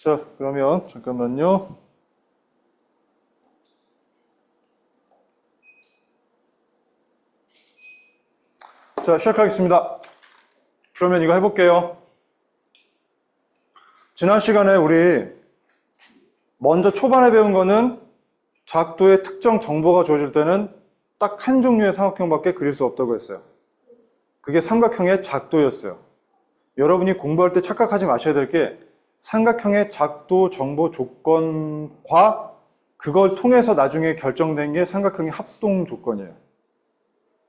자, 그러면 잠깐만요. 자, 시작하겠습니다. 그러면 이거 해볼게요. 지난 시간에 우리 먼저 초반에 배운 거는 작도의 특정 정보가 주어질 때는 딱 한 종류의 삼각형밖에 그릴 수 없다고 했어요. 그게 삼각형의 작도였어요. 여러분이 공부할 때 착각하지 마셔야 될 게 삼각형의 작도 정보 조건과 그걸 통해서 나중에 결정된 게 삼각형의 합동 조건이에요.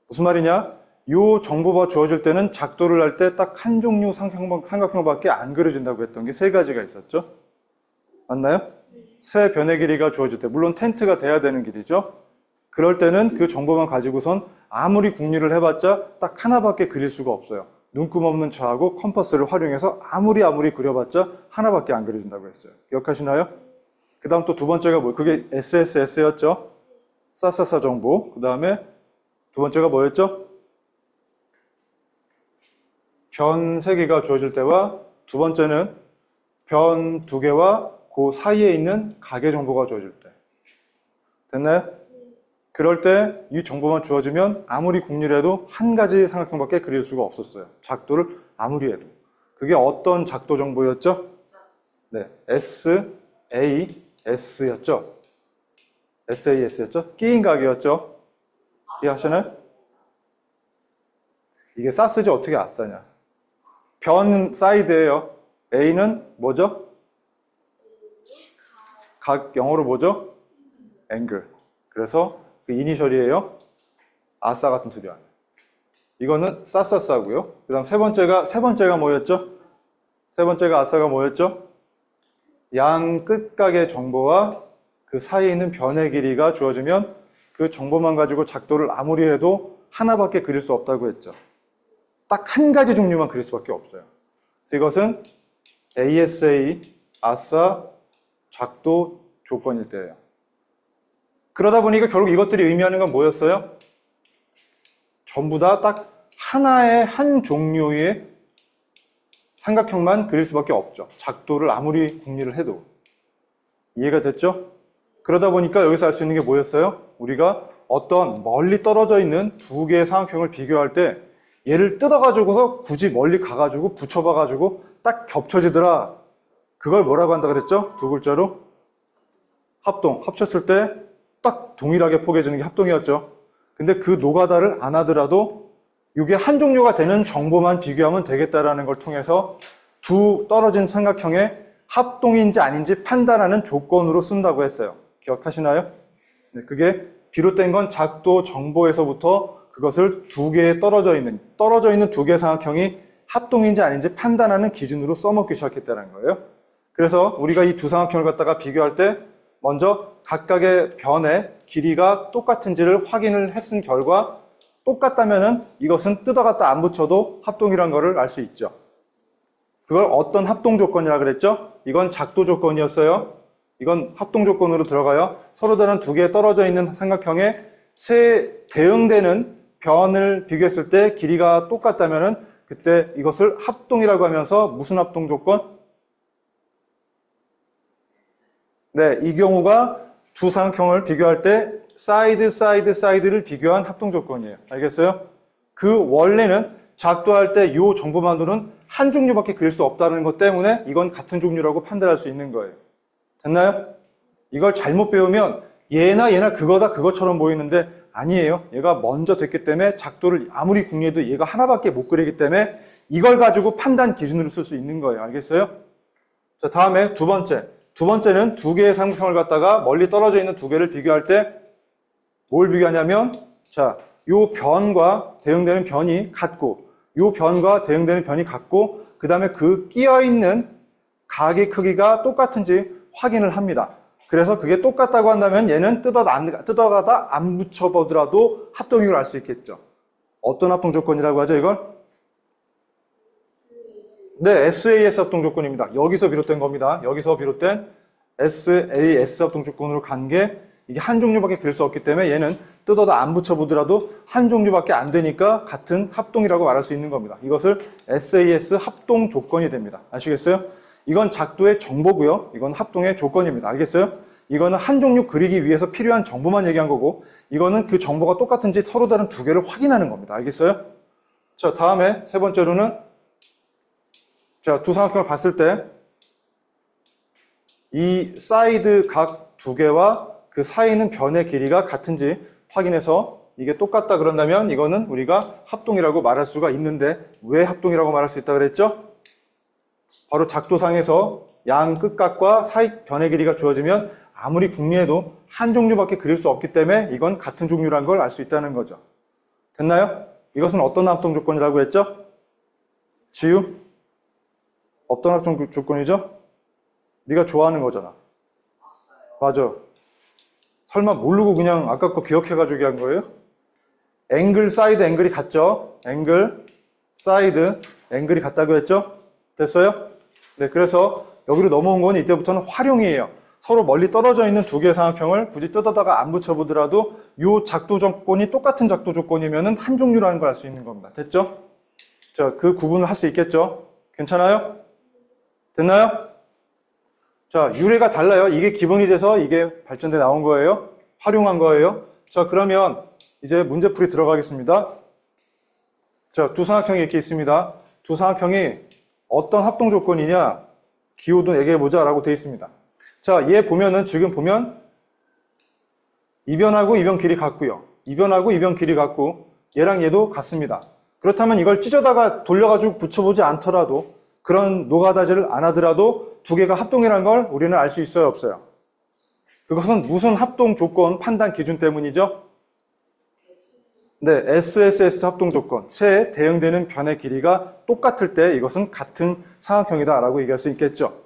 무슨 말이냐? 이 정보가 주어질 때는 작도를 할 때 딱 한 종류 삼각형밖에 안 그려진다고 했던 게 세 가지가 있었죠. 맞나요? 세 변의 길이가 주어질 때, 물론 텐트가 돼야 되는 길이죠. 그럴 때는 그 정보만 가지고선 아무리 궁리를 해봤자 딱 하나밖에 그릴 수가 없어요. 눈금 없는 차하고 컴퍼스를 활용해서 아무리 그려봤자 하나밖에 안 그려진다고 했어요. 기억하시나요? 그 다음 또 두 번째가 뭐예요? 그게 SSS였죠. 싸싸싸 정보. 그 다음에 두 번째가 뭐였죠? 변 3개가 주어질 때와 두 번째는 변 2개와 그 사이에 있는 가계 정보가 주어질 때. 됐나요? 그럴 때 이 정보만 주어지면 아무리 궁리를 해도 한 가지 삼각형밖에 그릴 수가 없었어요. 작도를 아무리 해도. 그게 어떤 작도 정보였죠? 네, SAS였죠. SAS였죠. 끼인 각이었죠. 이해하시나요? 이게 사스지 어떻게 아싸냐? 변 사이드예요. A는 뭐죠? 각 영어로 뭐죠? 앵글. 그래서 그 이니셜이에요. 아싸 같은 소리 안 해요. 이거는 싸싸싸고요. 그 다음 세 번째가 뭐였죠? 세 번째가 아싸가 뭐였죠? 양 끝각의 정보와 그 사이에 있는 변의 길이가 주어지면 그 정보만 가지고 작도를 아무리 해도 하나밖에 그릴 수 없다고 했죠. 딱 한 가지 종류만 그릴 수밖에 없어요. 그래서 이것은 ASA, 아싸, 작도 조건일 때예요. 그러다 보니까 결국 이것들이 의미하는 건 뭐였어요? 전부 다 딱 하나의 한 종류의 삼각형만 그릴 수밖에 없죠. 작도를 아무리 궁리를 해도. 이해가 됐죠? 그러다 보니까 여기서 알 수 있는 게 뭐였어요? 우리가 어떤 멀리 떨어져 있는 두 개의 삼각형을 비교할 때 얘를 뜯어가지고서 굳이 멀리 가가지고 붙여봐가지고 딱 겹쳐지더라. 그걸 뭐라고 한다 그랬죠? 두 글자로? 합동. 합쳤을 때 딱 동일하게 포개지는 게 합동이었죠. 근데 그 노가다를 안 하더라도 이게 한 종류가 되는 정보만 비교하면 되겠다라는 걸 통해서 두 떨어진 삼각형의 합동인지 아닌지 판단하는 조건으로 쓴다고 했어요. 기억하시나요? 네, 그게 비롯된 건 작도 정보에서부터 그것을 두 개의 떨어져 있는 두 개의 삼각형이 합동인지 아닌지 판단하는 기준으로 써먹기 시작했다는 거예요. 그래서 우리가 이 두 삼각형을 갖다가 비교할 때 먼저 각각의 변의 길이가 똑같은지를 확인을 했은 결과 똑같다면은 이것은 뜯어갖다 안 붙여도 합동이란 거를 알 수 있죠. 그걸 어떤 합동 조건이라 그랬죠? 이건 작도 조건이었어요. 이건 합동 조건으로 들어가요. 서로 다른 두 개 떨어져 있는 삼각형에 세 대응되는 변을 비교했을 때 길이가 똑같다면은 그때 이것을 합동이라고 하면서 무슨 합동 조건? 네, 이 경우가 두 삼각형을 비교할 때 사이드를 비교한 합동 조건이에요. 알겠어요? 그 원래는 작도할 때 이 정보만으로는 한 종류밖에 그릴 수 없다는 것 때문에 이건 같은 종류라고 판단할 수 있는 거예요. 됐나요? 이걸 잘못 배우면 얘나 그거다 그것처럼 보이는데 아니에요. 얘가 먼저 됐기 때문에 작도를 아무리 궁리해도 얘가 하나밖에 못 그리기 때문에 이걸 가지고 판단 기준으로 쓸 수 있는 거예요. 알겠어요? 자, 다음에 두 번째는 두 개의 삼각형을 갖다가 멀리 떨어져 있는 두 개를 비교할 때 뭘 비교하냐면, 자, 요 변과 대응되는 변이 같고, 요 변과 대응되는 변이 같고, 그 다음에 그 끼어있는 각의 크기가 똑같은지 확인을 합니다. 그래서 그게 똑같다고 한다면 얘는 뜯어가다 안 붙여보더라도 합동인 걸 알 수 있겠죠. 어떤 합동 조건이라고 하죠, 이걸? 네, SAS 합동 조건입니다. 여기서 비롯된 겁니다. 여기서 비롯된 SAS 합동 조건으로 간 게 이게 한 종류밖에 그릴 수 없기 때문에 얘는 뜯어다 안 붙여보더라도 한 종류밖에 안 되니까 같은 합동이라고 말할 수 있는 겁니다. 이것을 SAS 합동 조건이 됩니다. 아시겠어요? 이건 작도의 정보고요. 이건 합동의 조건입니다. 알겠어요? 이거는 한 종류 그리기 위해서 필요한 정보만 얘기한 거고, 이거는 그 정보가 똑같은지 서로 다른 두 개를 확인하는 겁니다. 알겠어요? 자, 다음에 세 번째로는, 자, 두 삼각형을 봤을 때 이 사이드 각 두 개와 그 사이 있는 변의 길이가 같은지 확인해서 이게 똑같다 그런다면 이거는 우리가 합동이라고 말할 수가 있는데, 왜 합동이라고 말할 수 있다 그랬죠? 바로 작도상에서 양 끝각과 사이 변의 길이가 주어지면 아무리 궁리해도 한 종류밖에 그릴 수 없기 때문에 이건 같은 종류라는 걸 알 수 있다는 거죠. 됐나요? 이것은 어떤 합동 조건이라고 했죠? 지우? 어떤 합동 조건이죠? 네가 좋아하는 거잖아. 맞아. 설마 모르고 그냥 아까 거 기억해가지고 얘기한 거예요? 앵글, 사이드, 앵글이 같죠? 앵글, 사이드, 앵글이 같다고 했죠? 됐어요? 네, 그래서 여기로 넘어온 건 이때부터는 활용이에요. 서로 멀리 떨어져 있는 두 개의 삼각형을 굳이 뜯어다가 안 붙여보더라도 이 작도 조건이 똑같은 작도 조건이면 한 종류라는 걸 알 수 있는 겁니다. 됐죠? 자, 그 구분을 할 수 있겠죠? 괜찮아요? 됐나요? 자, 유래가 달라요. 이게 기본이 돼서 이게 발전돼 나온 거예요. 활용한 거예요. 자, 그러면 이제 문제풀이 들어가겠습니다. 자, 두 삼각형이 이렇게 있습니다. 두 삼각형이 어떤 합동 조건이냐, 기호도 얘기해보자 라고 되어 있습니다. 자, 얘 보면은, 지금 보면 이변하고 이변 길이 같고요. 이변하고 이변 길이 같고 얘랑 얘도 같습니다. 그렇다면 이걸 찢어다가 돌려가지고 붙여보지 않더라도, 그런 노가다지를 안 하더라도 두 개가 합동이라는 걸 우리는 알 수 있어요, 없어요? 그것은 무슨 합동 조건 판단 기준 때문이죠? 네, SSS 합동 조건. 세 대응되는 변의 길이가 똑같을 때 이것은 같은 삼각형이다 라고 얘기할 수 있겠죠.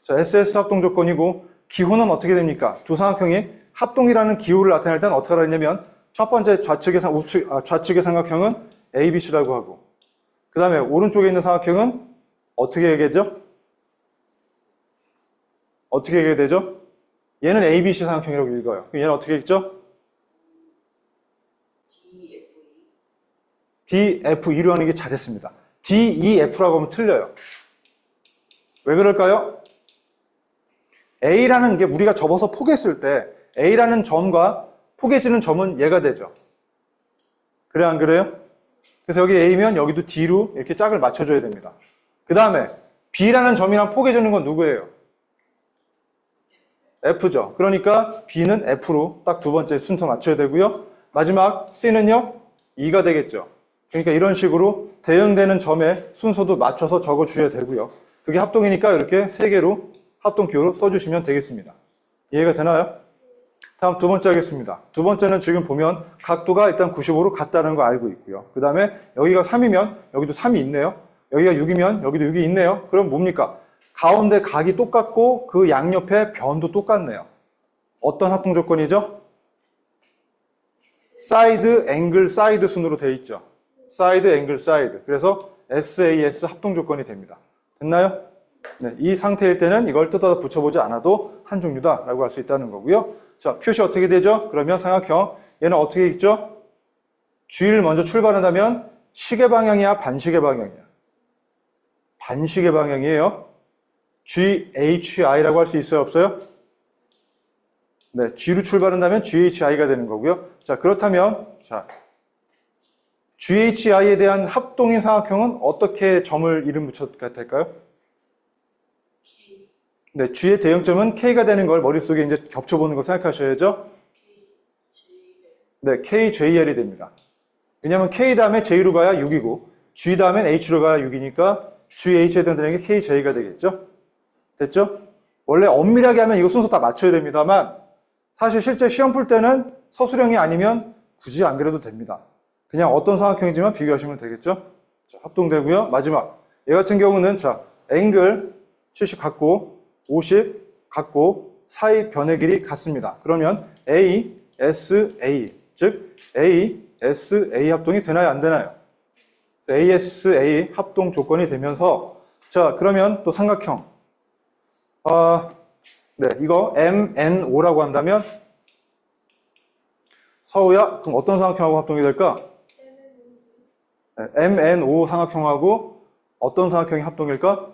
자, SS 합동 조건이고, 기호는 어떻게 됩니까? 두 삼각형이 합동이라는 기호를 나타낼 때는 어떻게 하냐면, 첫 번째 좌측의 삼각형은 ABC라고 하고, 그 다음에 오른쪽에 있는 삼각형은 어떻게 얘기하죠? 어떻게 얘기해야 되죠? 얘는 ABC 삼각형이라고 읽어요. 얘는 어떻게 읽죠? DFE로 하는 게 잘했습니다. DEF라고 하면 틀려요. 왜 그럴까요? A라는 게 우리가 접어서 포개했을 때 A라는 점과 포개지는 점은 얘가 되죠. 그래, 안 그래요? 그래서 여기 A면 여기도 D로 이렇게 짝을 맞춰줘야 됩니다. 그 다음에 B라는 점이랑 포개지는 건 누구예요? F죠. 그러니까 B는 F로 딱 두 번째 순서 맞춰야 되고요. 마지막 C는요, E가 되겠죠. 그러니까 이런 식으로 대응되는 점의 순서도 맞춰서 적어주셔야 되고요. 그게 합동이니까 이렇게 세 개로 합동 기호로 써주시면 되겠습니다. 이해가 되나요? 다음 두 번째 하겠습니다. 두 번째는 지금 보면 각도가 일단 95로 같다는 거 알고 있고요. 그 다음에 여기가 3이면 여기도 3이 있네요. 여기가 6이면 여기도 6이 있네요. 그럼 뭡니까? 가운데 각이 똑같고 그 양옆에 변도 똑같네요. 어떤 합동 조건이죠? 사이드, 앵글, 사이드 순으로 되어 있죠. 사이드, 앵글, 사이드. 그래서 SAS 합동 조건이 됩니다. 됐나요? 네, 이 상태일 때는 이걸 뜯어서 붙여보지 않아도 한 종류다라고 할 수 있다는 거고요. 자, 표시 어떻게 되죠? 그러면 삼각형, 얘는 어떻게 읽죠? G를 먼저 출발한다면 시계 방향이야, 반시계 방향이야? 반시계 방향이에요. GHI라고 할 수 있어요, 없어요? 네, G로 출발한다면 GHI가 되는 거고요. 자, 그렇다면 자, GHI에 대한 합동인 삼각형은 어떻게 점을 이름 붙여야 될까요? 네, G의 대응점은 K가 되는 걸 머릿속에 이제 겹쳐보는 거 생각하셔야죠. 네, KJL이 됩니다. 왜냐하면 K 다음에 J로 가야 6이고 G 다음엔 H로 가야 6이니까 GH에 해당되는 게 KJ가 되겠죠. 됐죠? 원래 엄밀하게 하면 이거 순서 다 맞춰야 됩니다만 사실 실제 시험 풀 때는 서술형이 아니면 굳이 안 그래도 됩니다. 그냥 어떤 삼각형이지만 비교하시면 되겠죠. 자, 합동되고요. 마지막 얘 같은 경우는 자, 앵글 70 같고 50 같고 사이 변의 길이 같습니다. 그러면 A, S, A 즉 A, S, A 합동이 되나요? 안 되나요? A, S, A 합동 조건이 되면서 자, 그러면 또 삼각형 네, 이거 MNO라고 한다면 서우야, 그럼 어떤 삼각형하고 합동이 될까? 네, MNO 삼각형하고 어떤 삼각형이 합동일까?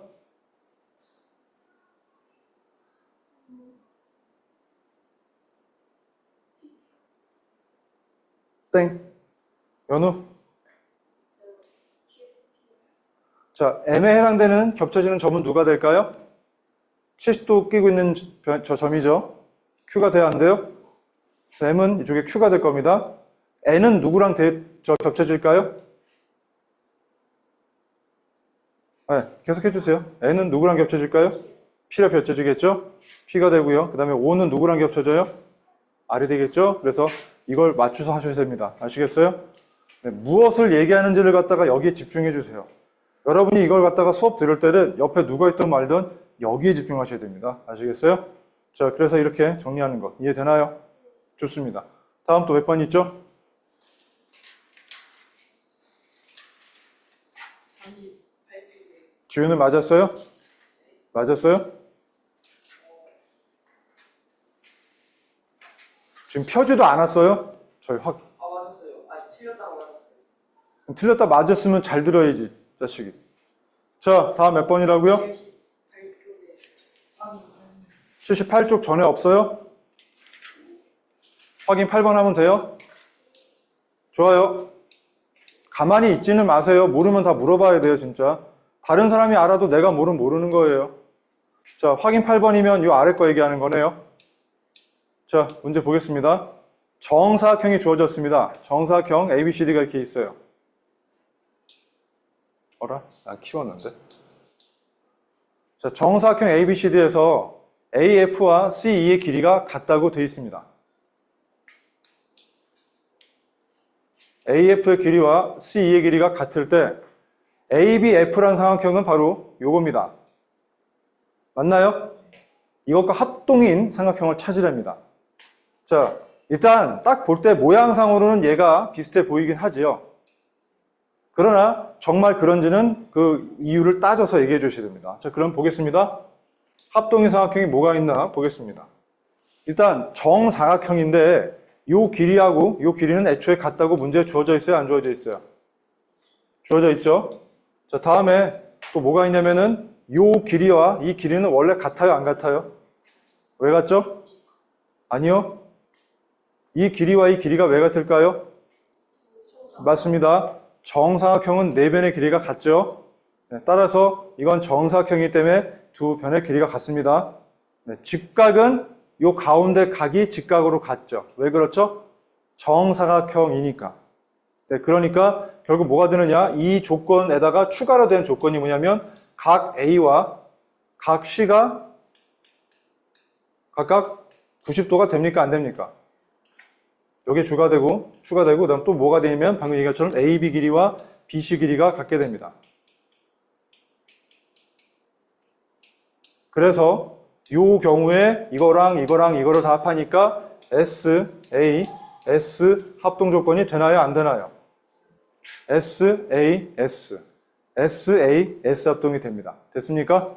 땡. 연우. 자, M에 해당되는 겹쳐지는 점은 누가 될까요? 70도 끼고 있는 저 점이죠. Q가 돼야 안 돼요? 그래서 M은 이쪽에 Q가 될 겁니다. N은 누구랑 겹쳐질까요? 네, 계속 해주세요. N은 누구랑 겹쳐질까요? P랑 겹쳐지겠죠? P가 되고요. 그 다음에 O는 누구랑 겹쳐져요? R이 되겠죠? 그래서 이걸 맞춰서 하셔야 됩니다. 아시겠어요? 네, 무엇을 얘기하는지를 갖다가 여기에 집중해 주세요. 여러분이 이걸 갖다가 수업 들을 때는 옆에 누가 있든 말든 여기에 집중하셔야 됩니다. 아시겠어요? 자, 그래서 이렇게 정리하는 것 이해되나요? 좋습니다. 다음 또 몇 번 있죠? 38쪽에. 지우는 맞았어요? 맞았어요? 지금 펴지도 않았어요? 저희 맞았어요. 틀렸다고 맞았어요. 틀렸다 맞았으면 잘 들어야지, 자식이. 자, 다음 몇 번이라고요? 78쪽에. 78쪽 전에 없어요? 확인 8번 하면 돼요? 좋아요. 가만히 있지는 마세요. 모르면 다 물어봐야 돼요, 진짜. 다른 사람이 알아도 내가 모르는 거예요. 자, 확인 8번이면 이 아래 거 얘기하는 거네요. 자, 문제 보겠습니다. 정사각형이 주어졌습니다. 정사각형 ABCD가 이렇게 있어요. 어라? 난 키웠는데. 자, 정사각형 ABCD에서 AF와 CE의 길이가 같다고 되어 있습니다. AF의 길이와 CE의 길이가 같을 때 ABF라는 삼각형은 바로 요겁니다. 맞나요? 이것과 합동인 삼각형을 찾으랍니다. 자, 일단 딱 볼 때 모양상으로는 얘가 비슷해 보이긴 하지요. 그러나 정말 그런지는 그 이유를 따져서 얘기해 주셔야 됩니다. 자, 그럼 보겠습니다. 합동인 삼각형이 뭐가 있나 보겠습니다. 일단 정사각형인데 요 길이하고 요 길이는 애초에 같다고 문제에 주어져 있어요? 안 주어져 있어요? 주어져 있죠? 자, 다음에 또 뭐가 있냐면은 요 길이와 이 길이는 원래 같아요? 안 같아요? 왜 같죠? 아니요. 이 길이와 이 길이가 왜 같을까요? 맞습니다. 정사각형은 네 변의 길이가 같죠? 네, 따라서 이건 정사각형이기 때문에 두 변의 길이가 같습니다. 네, 직각은 요 가운데 각이 직각으로 같죠. 왜 그렇죠? 정사각형이니까. 네, 그러니까 결국 뭐가 되느냐? 이 조건에다가 추가로 된 조건이 뭐냐면 각 A와 각 C가 각각 90도가 됩니까? 안 됩니까? 여기 추가되고 그다음 또 뭐가 되냐면 방금 얘기한 것처럼 AB 길이와 BC 길이가 같게 됩니다. 그래서 이 경우에 이거랑 이거를 다 합하니까 S, A, S 합동 조건이 되나요? 안 되나요? S, A, S, S, A, S 합동이 됩니다. 됐습니까?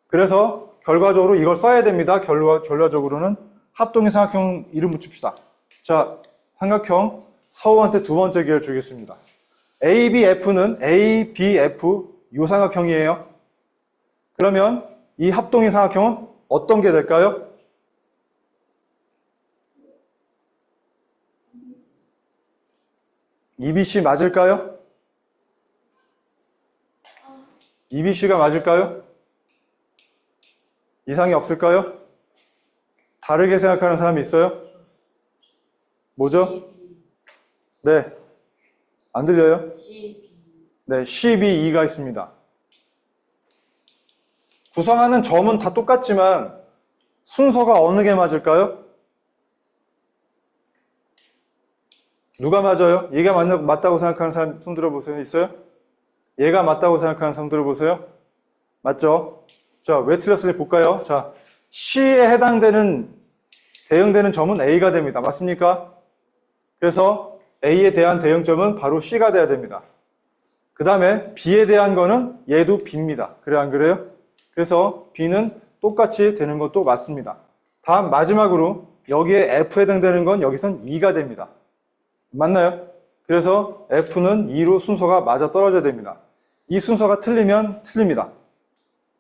그래서 결과적으로 이걸 써야 됩니다. 결과적으로는 합동의 삼각형 이름 붙입시다. 자, 삼각형 서우한테 두 번째 기회를 주겠습니다. ABF는 ABF 요 삼각형이에요. 그러면 이 합동의 삼각형은 어떤 게 될까요? EBC 맞을까요? EBC가 맞을까요? 이상이 없을까요? 다르게 생각하는 사람이 있어요? 뭐죠? 네. 안 들려요? 네, 12가 있습니다. 구성하는 점은 다 똑같지만 순서가 어느 게 맞을까요? 누가 맞아요? 얘가 맞다고 생각하는 사람 손 들어보세요. 있어요? 얘가 맞다고 생각하는 사람 들어보세요. 맞죠? 자, 왜 틀렸을지 볼까요? 자, C에 대응되는 점은 A가 됩니다. 맞습니까? 그래서 A에 대한 대응점은 바로 C가 돼야 됩니다. 그 다음에 B에 대한 거는 얘도 B입니다. 그래 안 그래요? 그래서 B는 똑같이 되는 것도 맞습니다. 다음 마지막으로 여기에 F에 해당되는 건 여기선 2가 됩니다. 맞나요? 그래서 F는 2로 순서가 맞아 떨어져야 됩니다. 이 순서가 틀리면 틀립니다.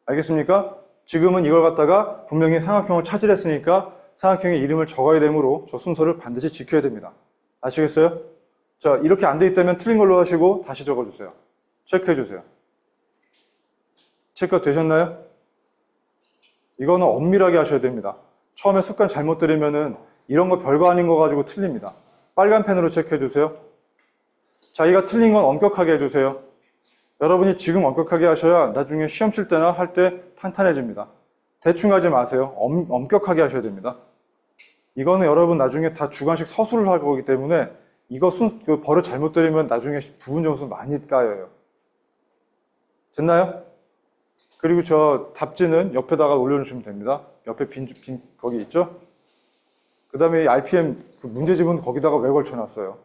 알겠습니까? 지금은 이걸 갖다가 분명히 삼각형을 찾으랬으니까 삼각형의 이름을 적어야 되므로 저 순서를 반드시 지켜야 됩니다. 아시겠어요? 자, 이렇게 안 돼 있다면 틀린 걸로 하시고 다시 적어주세요. 체크해 주세요. 체크가 되셨나요? 이거는 엄밀하게 하셔야 됩니다. 처음에 습관 잘못 들이면은 이런 거 별거 아닌 거 가지고 틀립니다. 빨간 펜으로 체크해 주세요. 자기가 틀린 건 엄격하게 해주세요. 여러분이 지금 엄격하게 하셔야 나중에 시험 칠 때나 할 때 탄탄해집니다. 대충 하지 마세요. 엄격하게 하셔야 됩니다. 이거는 여러분 나중에 다 주관식 서술을 할 거기 때문에 이거 그 버릇 잘못 들이면 나중에 부분 점수 많이 까여요. 됐나요? 그리고 저 답지는 옆에다가 올려주시면 됩니다. 옆에 빈 거기 있죠? 그 다음에 RPM 그 문제집은 거기다가 왜 걸쳐놨어요?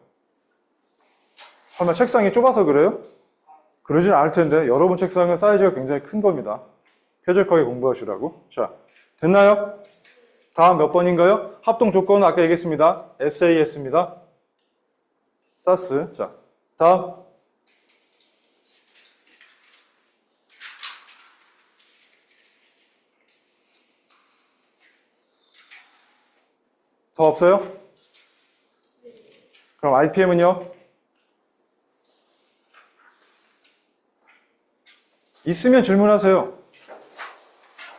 설마 책상이 좁아서 그래요? 그러진 않을 텐데 여러분 책상은 사이즈가 굉장히 큰 겁니다. 쾌적하게 공부하시라고. 자, 됐나요? 다음 몇 번인가요? 합동 조건은 아까 얘기했습니다. SAS입니다. SAS. 자, 다음. 더 없어요? 그럼 RPM은요? 있으면 질문하세요.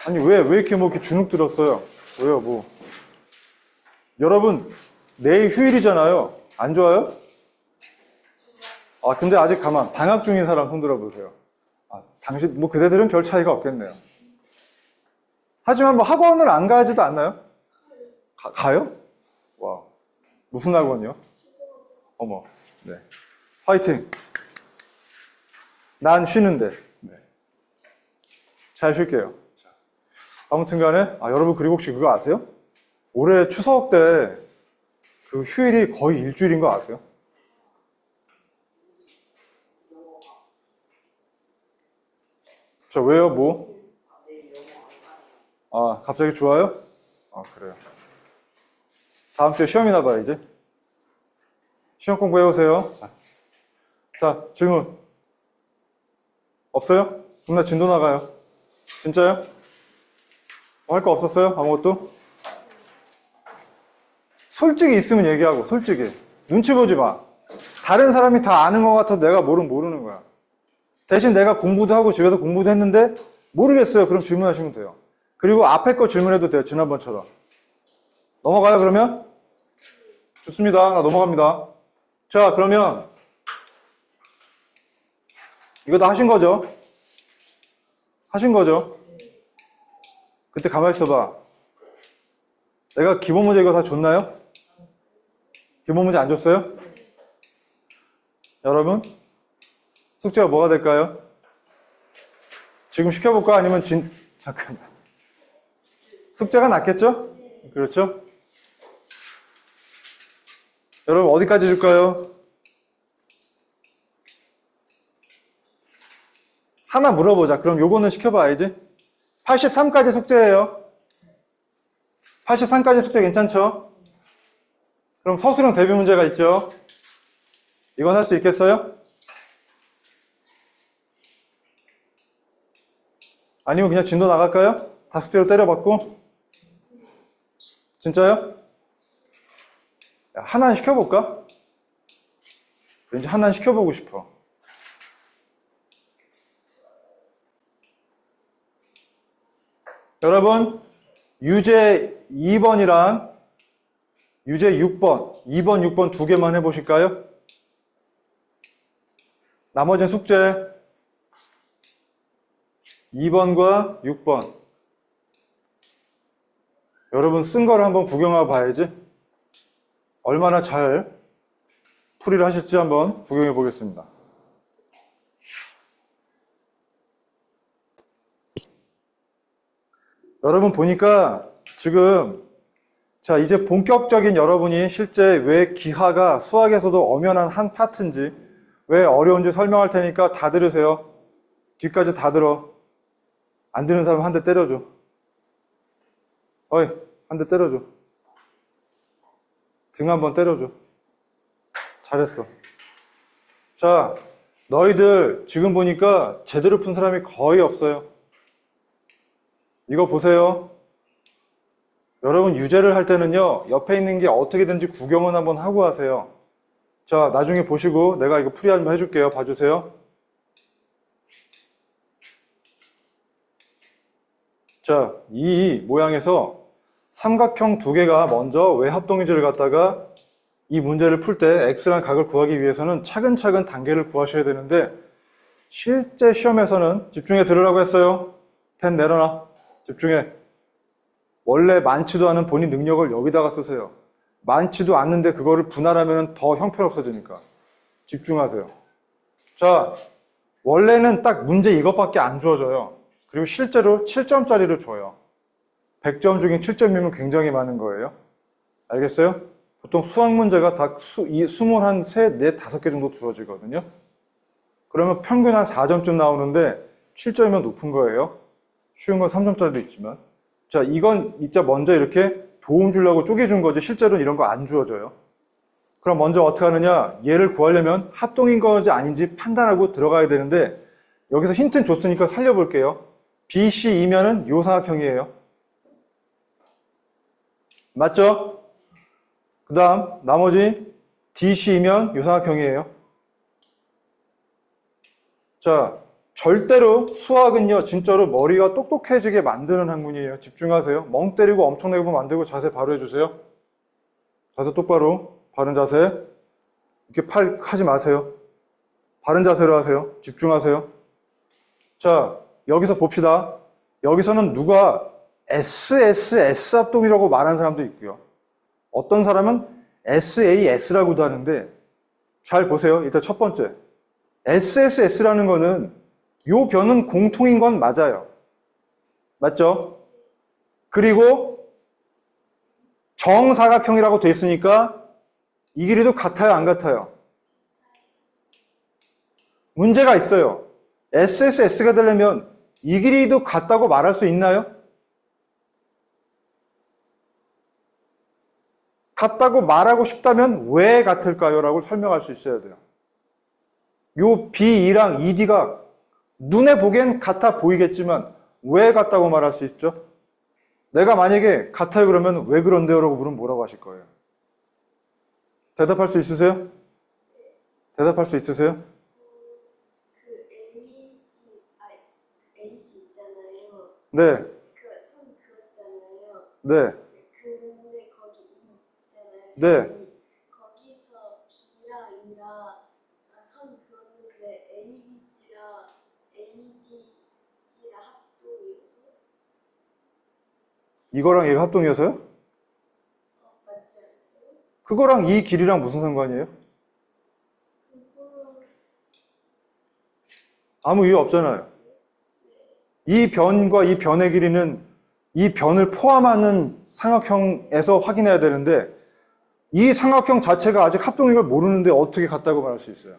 아니, 왜 이렇게 뭐 이렇게 주눅 들었어요? 왜요, 뭐. 여러분, 내일 휴일이잖아요. 안 좋아요? 아, 근데 아직 방학 중인 사람 손 들어보세요. 아, 당신, 뭐 그대들은 별 차이가 없겠네요. 하지만 뭐 학원을 안 가지도 않나요? 가요? 와, 무슨 학원이요? 어머, 네. 화이팅! 난 쉬는데. 네. 잘 쉴게요. 자, 아무튼 간에, 여러분, 그리고 혹시 그거 아세요? 올해 추석 때 그 휴일이 거의 일주일인 거 아세요? 자, 왜요? 뭐? 아, 갑자기 좋아요? 아, 그래요. 다음 주에 시험이나 봐요, 이제. 시험 공부해오세요. 자, 질문. 없어요? 그럼 나 진도 나가요. 진짜요? 할 거 없었어요? 아무것도? 솔직히 있으면 얘기하고, 솔직히. 눈치 보지 마. 다른 사람이 다 아는 것 같아도 내가 모르는 거야. 대신 내가 공부도 하고 집에서 공부도 했는데 모르겠어요. 그럼 질문하시면 돼요. 그리고 앞에 거 질문해도 돼요. 지난번처럼. 넘어가요, 그러면? 좋습니다. 나 넘어갑니다. 자, 그러면 이거 다 하신 거죠? 하신 거죠? 그때 가만히 있어봐. 내가 기본 문제 이거 다 줬나요? 기본 문제 안 줬어요? 여러분? 숙제가 뭐가 될까요? 지금 시켜볼까? 아니면 잠깐만. 숙제가 낫겠죠? 그렇죠? 여러분 어디까지 줄까요? 하나 물어보자. 그럼 요거는 시켜봐야지. 83까지 숙제예요. 83까지 숙제 괜찮죠? 그럼 서술형 대비 문제가 있죠? 이건 할 수 있겠어요? 아니면 그냥 진도 나갈까요? 다 숙제로 때려받고? 진짜요? 하나 시켜볼까? 왠지 하나 시켜보고 싶어. 여러분, 유제 2번이랑 유제 6번, 2번, 6번 두 개만 해보실까요? 나머지는 숙제 2번과 6번. 여러분 쓴 거를 한번 구경하고 봐야지. 얼마나 잘 풀이를 하실지 한번 구경해 보겠습니다. 여러분 보니까 지금 자 이제 본격적인 여러분이 실제 왜 기하가 수학에서도 엄연한 한 파트인지 왜 어려운지 설명할 테니까 다 들으세요. 뒤까지 다 들어. 안 들은 사람 한 대 때려줘. 어이, 한 대 때려줘. 등 한번 때려줘. 잘했어. 자, 너희들 지금 보니까 제대로 푼 사람이 거의 없어요. 이거 보세요. 여러분 유제를 할 때는요, 옆에 있는 게 어떻게 되는지 구경은 한번 하고 하세요. 자, 나중에 보시고 내가 이거 풀이 한번 해줄게요. 봐주세요. 자, 이 모양에서 삼각형 두 개가 먼저 외합동의제를 갖다가 이 문제를 풀 때 x란 각을 구하기 위해서는 차근차근 단계를 구하셔야 되는데 실제 시험에서는 집중해 들으라고 했어요. 펜 내려놔. 집중해. 원래 많지도 않은 본인 능력을 여기다가 쓰세요. 많지도 않는데 그거를 분할하면 더 형편없어지니까. 집중하세요. 자, 원래는 딱 문제 이것밖에 안 주어져요. 그리고 실제로 7점짜리를 줘요. 100점 중에 7점이면 굉장히 많은 거예요. 알겠어요? 보통 수학 문제가 다 23, 4, 5개 정도 주어지거든요. 그러면 평균 한 4점쯤 나오는데 7점이면 높은 거예요. 쉬운 건 3점짜리도 있지만. 자, 이건 진짜 먼저 이렇게 도움 주려고 쪼개준 거지 실제로는 이런 거 안 주어져요. 그럼 먼저 어떻게 하느냐? 얘를 구하려면 합동인 건지 아닌지 판단하고 들어가야 되는데 여기서 힌트는 줬으니까 살려볼게요. BC이면은 요 삼각형이에요. 맞죠? 그 다음 나머지 DC이면 요 삼각형이에요. 자, 절대로 수학은요 진짜로 머리가 똑똑해지게 만드는 학문이에요. 집중하세요. 멍 때리고 엄청나게 보면 안 되고 자세 바로 해주세요. 자세 똑바로. 바른 자세. 이렇게 팔 하지 마세요. 바른 자세로 하세요. 집중하세요. 자, 여기서 봅시다. 여기서는 누가 SSS 합동이라고 말하는 사람도 있고요. 어떤 사람은 SAS라고도 하는데 잘 보세요. 일단 첫 번째. SSS라는 거는 요 변은 공통인 건 맞아요. 맞죠? 그리고 정사각형이라고 돼 있으니까 이 길이도 같아요, 안 같아요? 문제가 있어요. SSS가 되려면 이 길이도 같다고 말할 수 있나요? 같다고 말하고 싶다면 왜 같을까요? 라고 설명할 수 있어야 돼요. 요 B2랑 ED가 눈에 보기엔 같아 보이겠지만 왜 같다고 말할 수 있죠? 내가 만약에 같아요 그러면 왜 그런데요? 라고 물으면 뭐라고 하실 거예요? 대답할 수 있으세요? 대답할 수 있으세요? AC 있잖아요. 네. 그 선 그었잖아요. 네. 근데 거기 E 있잖아요. 네. 거기서 B랑 E랑 선 그었는데 ABC랑 ADC랑 합동이어서 이거랑 얘가 합동이어서요? 맞지 않나요? 그거랑 이 길이랑 무슨 상관이에요? 그거랑 아무 이유 없잖아요. 이 변과 이 변의 길이는 이 변을 포함하는 삼각형에서 확인해야 되는데 이 삼각형 자체가 아직 합동인 걸 모르는데 어떻게 같다고 말할 수 있어요?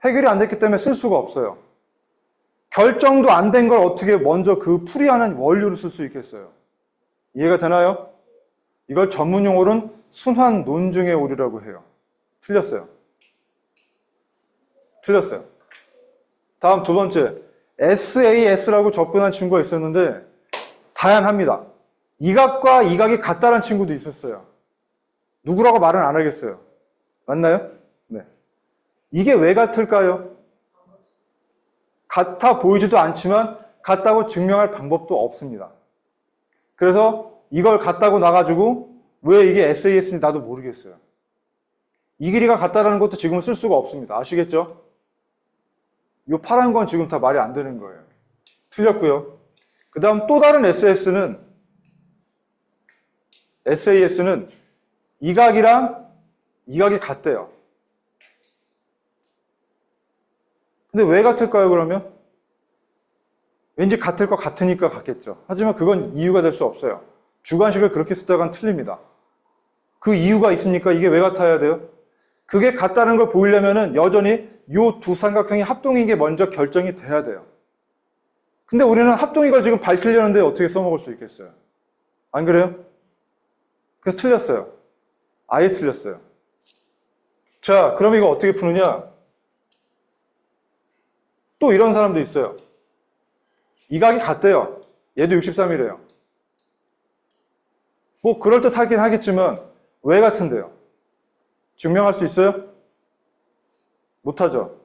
해결이 안 됐기 때문에 쓸 수가 없어요. 결정도 안 된 걸 어떻게 먼저 그 풀이하는 원료를 쓸 수 있겠어요? 이해가 되나요? 이걸 전문 용어로는 순환 논증의 오류라고 해요. 틀렸어요. 틀렸어요. 다음 두 번째. SAS라고 접근한 친구가 있었는데 다양합니다. 이 각과 이 각이 같다는 친구도 있었어요. 누구라고 말은 안 하겠어요. 맞나요? 네. 이게 왜 같을까요? 같아 보이지도 않지만 같다고 증명할 방법도 없습니다. 그래서 이걸 같다고 놔가지고 왜 이게 SAS인지 나도 모르겠어요. 이 길이가 같다라는 것도 지금은 쓸 수가 없습니다. 아시겠죠? 이 파란 건 지금 다 말이 안 되는 거예요. 틀렸고요. 그 다음 또 다른 SAS는 이 각이랑 이 각이 같대요. 근데 왜 같을까요, 그러면? 왠지 같을 것 같으니까 같겠죠. 하지만 그건 이유가 될 수 없어요. 주관식을 그렇게 쓰다간 틀립니다. 그 이유가 있습니까? 이게 왜 같아야 돼요? 그게 같다는 걸 보이려면은 여전히 이 두 삼각형이 합동인 게 먼저 결정이 돼야 돼요. 근데 우리는 합동인 걸 지금 밝히려는데 어떻게 써먹을 수 있겠어요? 안 그래요? 그래서 틀렸어요. 아예 틀렸어요. 자, 그럼 이거 어떻게 푸느냐? 또 이런 사람도 있어요. 이 각이 같대요. 얘도 63이래요. 뭐 그럴듯하긴 하겠지만 왜 같은데요? 증명할 수 있어요? 못하죠?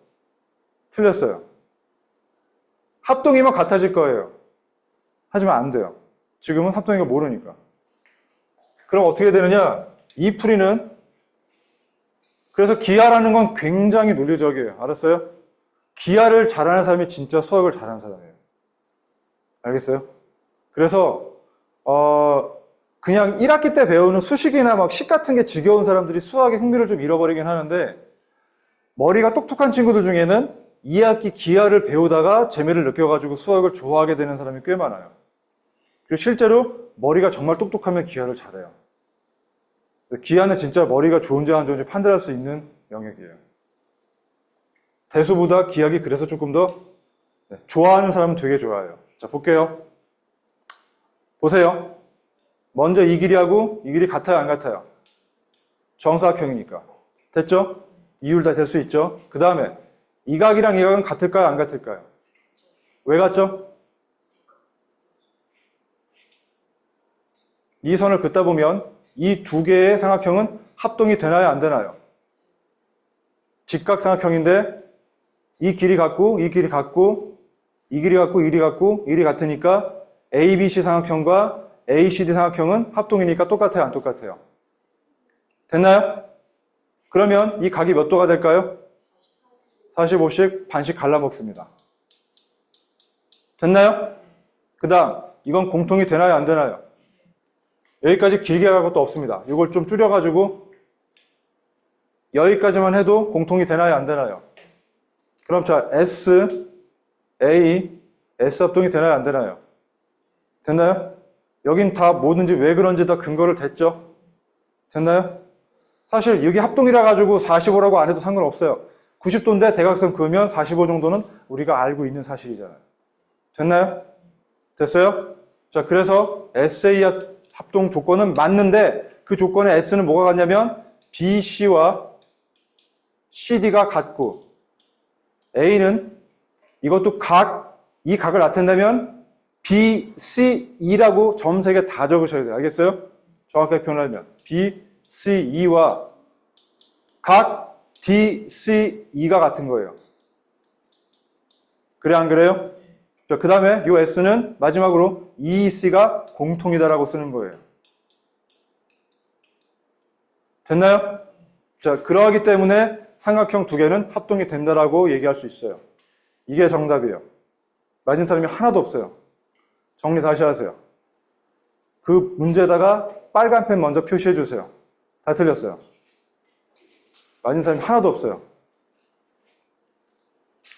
틀렸어요. 합동이면 같아질 거예요. 하지만 안 돼요. 지금은 합동이가 모르니까. 그럼 어떻게 되느냐? 이 풀이는 그래서 기하라는 건 굉장히 논리적이에요. 알았어요? 기하를 잘하는 사람이 진짜 수학을 잘하는 사람이에요. 알겠어요? 그래서 그냥 1학기 때 배우는 수식이나 막 식 같은 게 지겨운 사람들이 수학의 흥미를 좀 잃어버리긴 하는데 머리가 똑똑한 친구들 중에는 2학기 기하를 배우다가 재미를 느껴가지고 수학을 좋아하게 되는 사람이 꽤 많아요. 그리고 실제로 머리가 정말 똑똑하면 기하를 잘해요. 기하는 진짜 머리가 좋은지 안 좋은지 판단할 수 있는 영역이에요. 대수보다 기하가 그래서 조금 더 좋아하는 사람은 되게 좋아해요. 자, 볼게요. 보세요. 먼저 이 길이하고 이 길이 같아요, 안 같아요? 정사각형이니까. 됐죠? 이율 다 될 수 있죠? 그 다음에 이 각이랑 이 각은 같을까요, 안 같을까요? 왜 같죠? 이 선을 긋다 보면 이 두 개의 삼각형은 합동이 되나요, 안 되나요? 직각삼각형인데 이 길이 같고 이 길이 같고 이 길이 같고 이 길이 같고 이 길이 같으니까 ABC 삼각형과 ACD 삼각형은 합동이니까 똑같아요, 안 똑같아요? 됐나요? 그러면 이 각이 몇 도가 될까요? 45씩 반씩 갈라먹습니다. 됐나요? 그 다음 이건 공통이 되나요, 안 되나요? 여기까지 길게 갈 것도 없습니다. 이걸 좀 줄여가지고 여기까지만 해도 공통이 되나요, 안 되나요? 그럼 자, S, A, S 합동이 되나요, 안 되나요? 됐나요? 여긴 다 뭐든지 왜 그런지 다 근거를 댔죠? 됐나요? 사실 여기 합동이라 가지고 45라고 안 해도 상관없어요. 90도인데 대각선 그으면 45 정도는 우리가 알고 있는 사실이잖아요. 됐나요? 됐어요? 자, 그래서 SA 합동 조건은 맞는데 그 조건에 S는 뭐가 같냐면 BC와 CD가 같고 A는 이것도 이 각을 나타낸다면 BCE라고 점 3개 다 적으셔야 돼요. 알겠어요? 정확하게 표현하면 BCE와 각 DCE가 같은 거예요. 그래, 안 그래요? 자, 그 다음에 이 S는 마지막으로 EC가 공통이다라고 쓰는 거예요. 됐나요? 자, 그러하기 때문에 삼각형 두 개는 합동이 된다라고 얘기할 수 있어요. 이게 정답이에요. 맞은 사람이 하나도 없어요. 정리 다시 하세요. 그 문제에다가 빨간 펜 먼저 표시해 주세요. 다 틀렸어요. 맞은 사람이 하나도 없어요.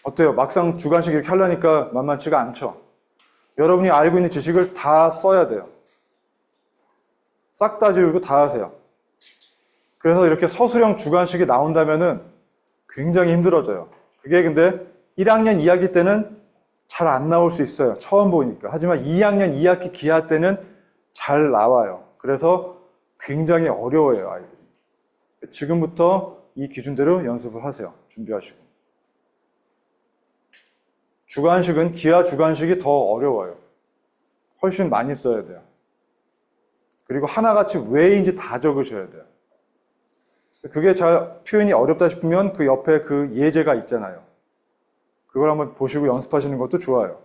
어때요? 막상 주관식 이렇게 하려니까 만만치가 않죠? 여러분이 알고 있는 지식을 다 써야 돼요. 싹 다 지우고 다 하세요. 그래서 이렇게 서술형 주관식이 나온다면은 굉장히 힘들어져요. 그게 근데 1학년 2학기 때는 잘 안 나올 수 있어요. 처음 보니까. 하지만 2학년 2학기 기하 때는 잘 나와요. 그래서 굉장히 어려워요, 아이들이. 지금부터 이 기준대로 연습을 하세요. 준비하시고. 주관식은 기하 주관식이 더 어려워요. 훨씬 많이 써야 돼요. 그리고 하나같이 왜인지 다 적으셔야 돼요. 그게 잘 표현이 어렵다 싶으면 그 옆에 그 예제가 있잖아요. 그걸 한번 보시고 연습하시는 것도 좋아요.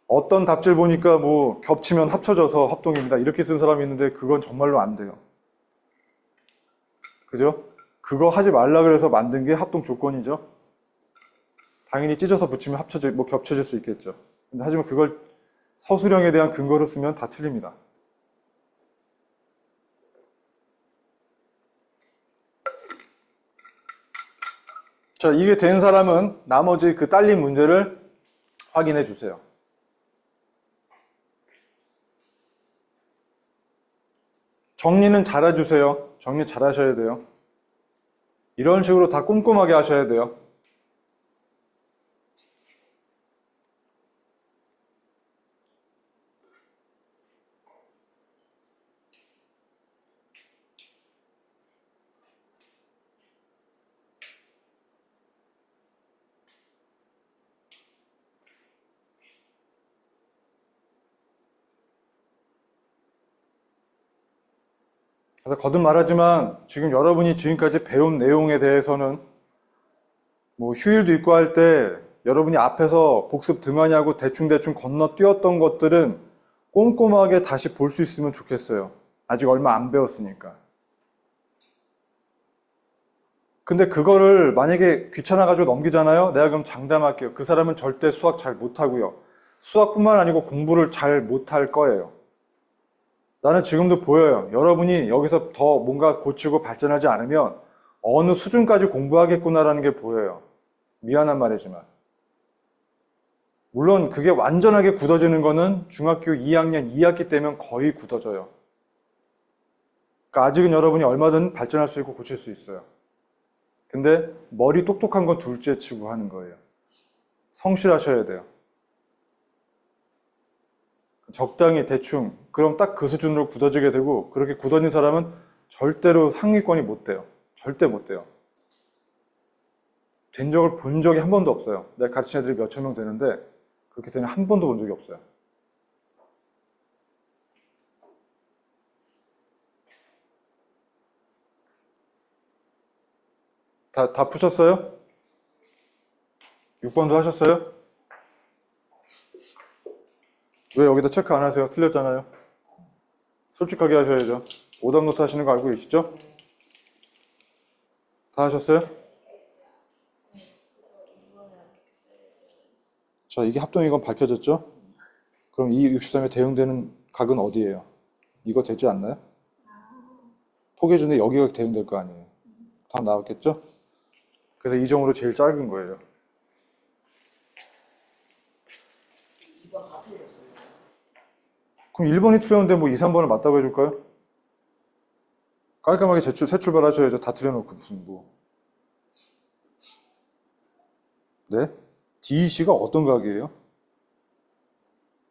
어떤 답지를 보니까 뭐 겹치면 합쳐져서 합동입니다. 이렇게 쓴 사람이 있는데 그건 정말로 안 돼요. 그죠? 그거 하지 말라 그래서 만든 게 합동 조건이죠. 당연히 찢어서 붙이면 겹쳐질 수 있겠죠. 근데 하지만 그걸 서술형에 대한 근거로 쓰면 다 틀립니다. 자, 이게 된 사람은 나머지 그 딸린 문제를 확인해 주세요. 정리는 잘 해주세요. 정리 잘 하셔야 돼요. 이런 식으로 다 꼼꼼하게 하셔야 돼요. 그래서 거듭 말하지만 지금 여러분이 지금까지 배운 내용에 대해서는 뭐 휴일도 있고 할 때 여러분이 앞에서 복습 등한히 하고 대충대충 건너뛰었던 것들은 꼼꼼하게 다시 볼 수 있으면 좋겠어요. 아직 얼마 안 배웠으니까. 근데 그거를 만약에 귀찮아가지고 넘기잖아요? 내가 그럼 장담할게요. 그 사람은 절대 수학 잘 못하고요. 수학뿐만 아니고 공부를 잘 못할 거예요. 나는 지금도 보여요. 여러분이 여기서 더 뭔가 고치고 발전하지 않으면 어느 수준까지 공부하겠구나라는 게 보여요. 미안한 말이지만. 물론 그게 완전하게 굳어지는 거는 중학교 2학년 2학기 때면 거의 굳어져요. 그러니까 아직은 여러분이 얼마든 발전할 수 있고 고칠 수 있어요. 근데 머리 똑똑한 건 둘째 치고 하는 거예요. 성실하셔야 돼요. 적당히 대충 그럼 딱 그 수준으로 굳어지게 되고 그렇게 굳어진 사람은 절대로 상위권이 못 돼요. 절대 못 돼요. 된 적을 본 적이 한 번도 없어요. 내가 가르친 애들이 몇천 명 되는데 그렇게 되는 한 번도 본 적이 없어요. 다 푸셨어요? 6번도 하셨어요? 왜 여기다 체크 안 하세요? 틀렸잖아요. 솔직하게 하셔야죠. 오답 노트 하시는 거 알고 계시죠? 다 하셨어요? 자, 이게 합동인 건 밝혀졌죠? 그럼 이 63에 대응되는 각은 어디예요? 이거 되지 않나요? 포개준에 여기가 대응될 거 아니에요. 다 나왔겠죠? 그래서 이 정도로 제일 짧은 거예요. 2번 다 틀렸어요. 그럼 1번이 틀렸는데 뭐 2, 3번을 맞다고 해줄까요? 깔끔하게 새 출발 하셔야죠. 다 틀려놓고 무슨 뭐. 네? DEC가 어떤 각이에요?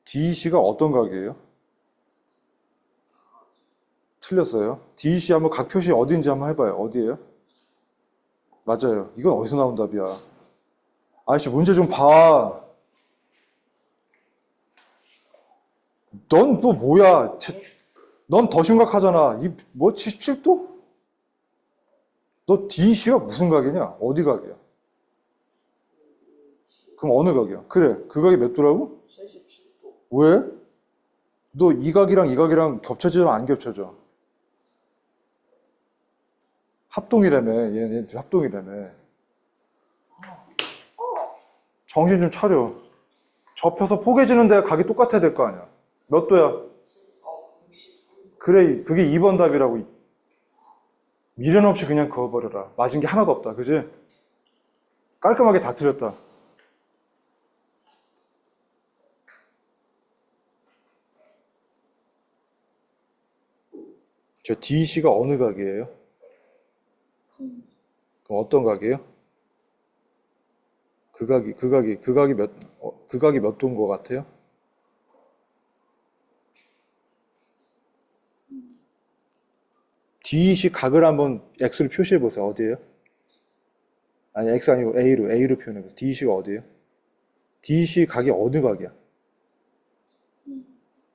DEC가 어떤 각이에요? 틀렸어요. DEC 한번 각 표시 어딘지 한번 해봐요. 어디예요? 맞아요. 이건 어디서 나온 답이야? 아저씨 문제 좀 봐. 넌 또 뭐야? 넌 더 심각하잖아. 이 뭐 77도? 너 DEC가 무슨 각이냐? 어디 각이야? 그럼 어느 각이야? 그래, 그 각이 몇 도라고? 77도. 왜? 너 이 각이랑 이 각이랑 겹쳐지나 안 겹쳐져? 합동이라며. 얘네 합동이라며. 정신 좀 차려. 접혀서 포개지는 데가 각이 똑같아야 될 거 아니야. 몇 도야? 63. 그래, 그게 2번 답이라고. 미련 없이 그냥 그어버려라. 맞은 게 하나도 없다. 그지? 깔끔하게 다 틀렸다. 저 DEC가 어느 각이에요? 그럼 어떤 각이에요? 그 각이 몇 도인 것 같아요? DEC 각을 한번 X로 표시해 보세요. 어디에요? 아니, X 아니고 A로 표현해 보세요. DEC가 어디에요? DEC 각이 어느 각이야?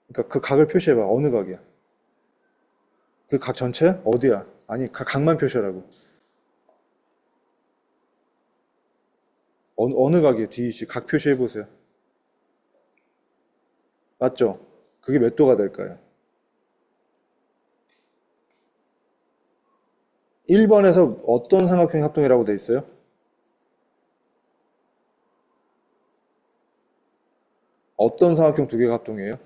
그러니까 그 각을 표시해 봐. 어느 각이야? 그 각 전체? 어디야? 아니, 각만 표시하라고. 어느 각이에요? DEC 각 표시해 보세요. 맞죠? 그게 몇 도가 될까요? 1번에서 어떤 삼각형 합동이라고 돼 있어요? 어떤 삼각형 두 개가 합동이에요?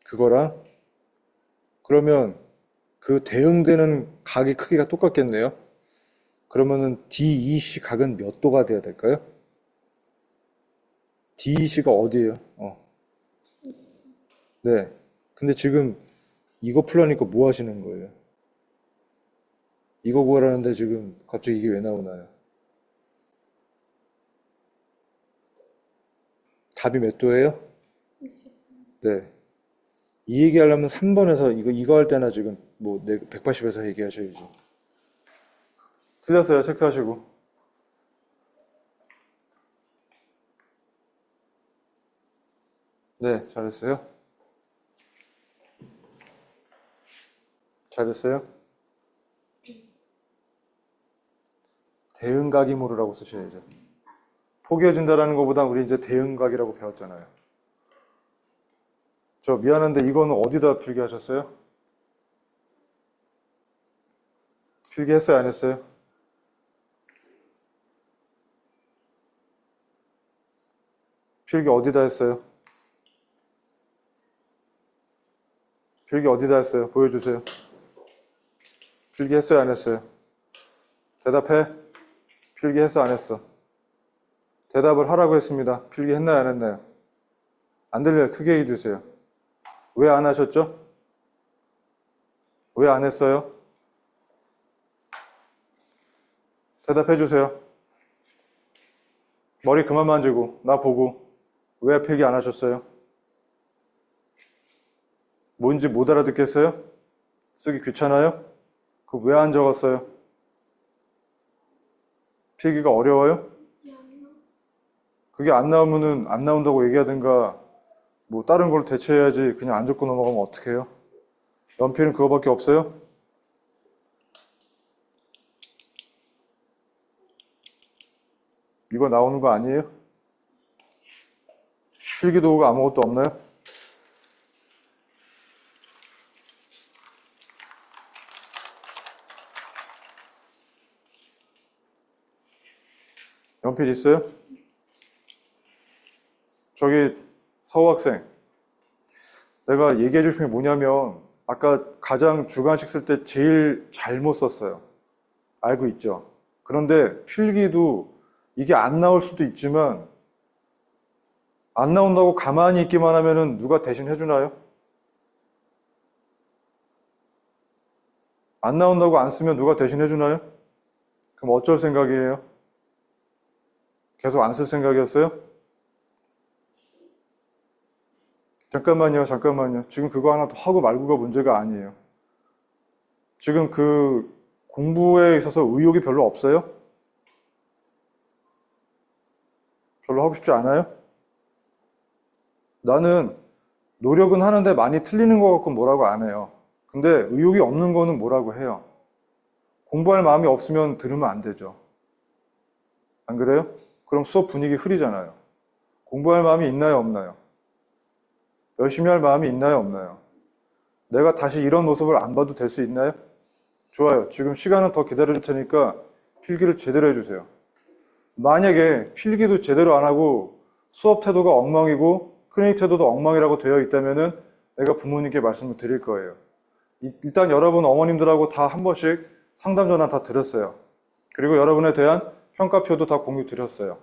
그거랑 그러면 그 대응되는 각의 크기가 똑같겠네요. 그러면은 DEC 각은 몇 도가 돼야 될까요? DEC가 어디예요? 네. 근데 지금 이거 풀라니까 뭐 하시는 거예요? 이거 구하라는데 지금 갑자기 이게 왜 나오나요? 답이 몇 도예요? 네. 이 얘기하려면 3번에서 이거 할 때나 지금 뭐 180에서 얘기하셔야지. 틀렸어요. 체크하시고. 네, 잘했어요. 잘했어요. 대응각이모르라고 쓰셔야죠. 포기해준다라는 것보다 우리 이제 대응각이라고 배웠잖아요. 저 미안한데 이거는 어디다 필기하셨어요? 필기했어요, 안 했어요? 필기 어디다 했어요? 필기 어디다 했어요? 보여주세요. 필기 했어요, 안 했어요? 대답해. 필기 했어, 안 했어? 대답을 하라고 했습니다. 필기 했나요, 안 했나요? 안 들려요. 크게 해주세요. 왜 안 하셨죠? 왜 안 했어요? 대답해 주세요. 머리 그만 만지고 나 보고 왜 필기 안 하셨어요? 뭔지 못 알아듣겠어요? 쓰기 귀찮아요? 그거 왜 안 적었어요? 필기가 어려워요? 그게 안 나오면은 안 나온다고 얘기하든가 뭐 다른 걸로 대체해야지. 그냥 안 적고 넘어가면 어떡해요? 연필은 그거밖에 없어요? 이거 나오는 거 아니에요? 필기도구가 아무것도 없나요? 연필 있어요? 저기 서우 학생, 내가 얘기해 줄 중에 뭐냐면 아까 가장 주관식 쓸 때 제일 잘못 썼어요. 알고 있죠? 그런데 필기도 이게 안 나올 수도 있지만 안 나온다고 가만히 있기만 하면은 누가 대신 해주나요? 안 나온다고 안 쓰면 누가 대신 해주나요? 그럼 어쩔 생각이에요? 계속 안 쓸 생각이었어요? 잠깐만요, 잠깐만요. 지금 그거 하나 더 하고 말고가 문제가 아니에요. 지금 그 공부에 있어서 의욕이 별로 없어요? 별로 하고 싶지 않아요? 나는 노력은 하는데 많이 틀리는 것 같고 뭐라고 안 해요. 근데 의욕이 없는 거는 뭐라고 해요. 공부할 마음이 없으면 들으면 안 되죠. 안 그래요? 그럼 수업 분위기 흐리잖아요. 공부할 마음이 있나요, 없나요? 열심히 할 마음이 있나요, 없나요? 내가 다시 이런 모습을 안 봐도 될 수 있나요? 좋아요. 지금 시간은 더 기다려 줄 테니까 필기를 제대로 해주세요. 만약에 필기도 제대로 안 하고 수업 태도가 엉망이고 클리닉 태도도 엉망이라고 되어 있다면은 내가 부모님께 말씀을 드릴 거예요. 일단 여러분 어머님들하고 다 한 번씩 상담 전화 다 드렸어요. 그리고 여러분에 대한 평가표도 다 공유 드렸어요.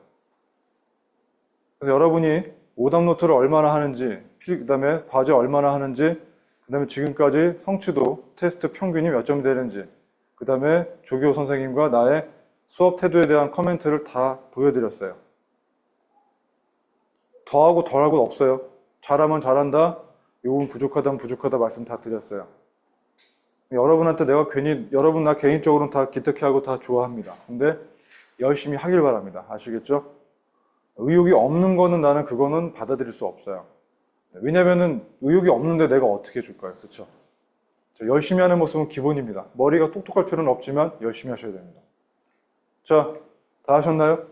그래서 여러분이 오답 노트를 얼마나 하는지, 그 다음에 과제 얼마나 하는지, 그 다음에 지금까지 성취도, 테스트 평균이 몇 점 되는지, 그 다음에 조교 선생님과 나의 수업 태도에 대한 코멘트를 다 보여드렸어요. 더하고 덜하고 없어요. 잘하면 잘한다, 요건 부족하다면 부족하다 말씀 다 드렸어요. 여러분한테 내가 괜히, 여러분 나 개인적으로는 다 기특해하고 다 좋아합니다. 근데 열심히 하길 바랍니다. 아시겠죠? 의욕이 없는 거는 나는 그거는 받아들일 수 없어요. 왜냐면은 의욕이 없는데 내가 어떻게 줄까요? 그렇죠? 열심히 하는 모습은 기본입니다. 머리가 똑똑할 필요는 없지만 열심히 하셔야 됩니다. 자, 다 하셨나요?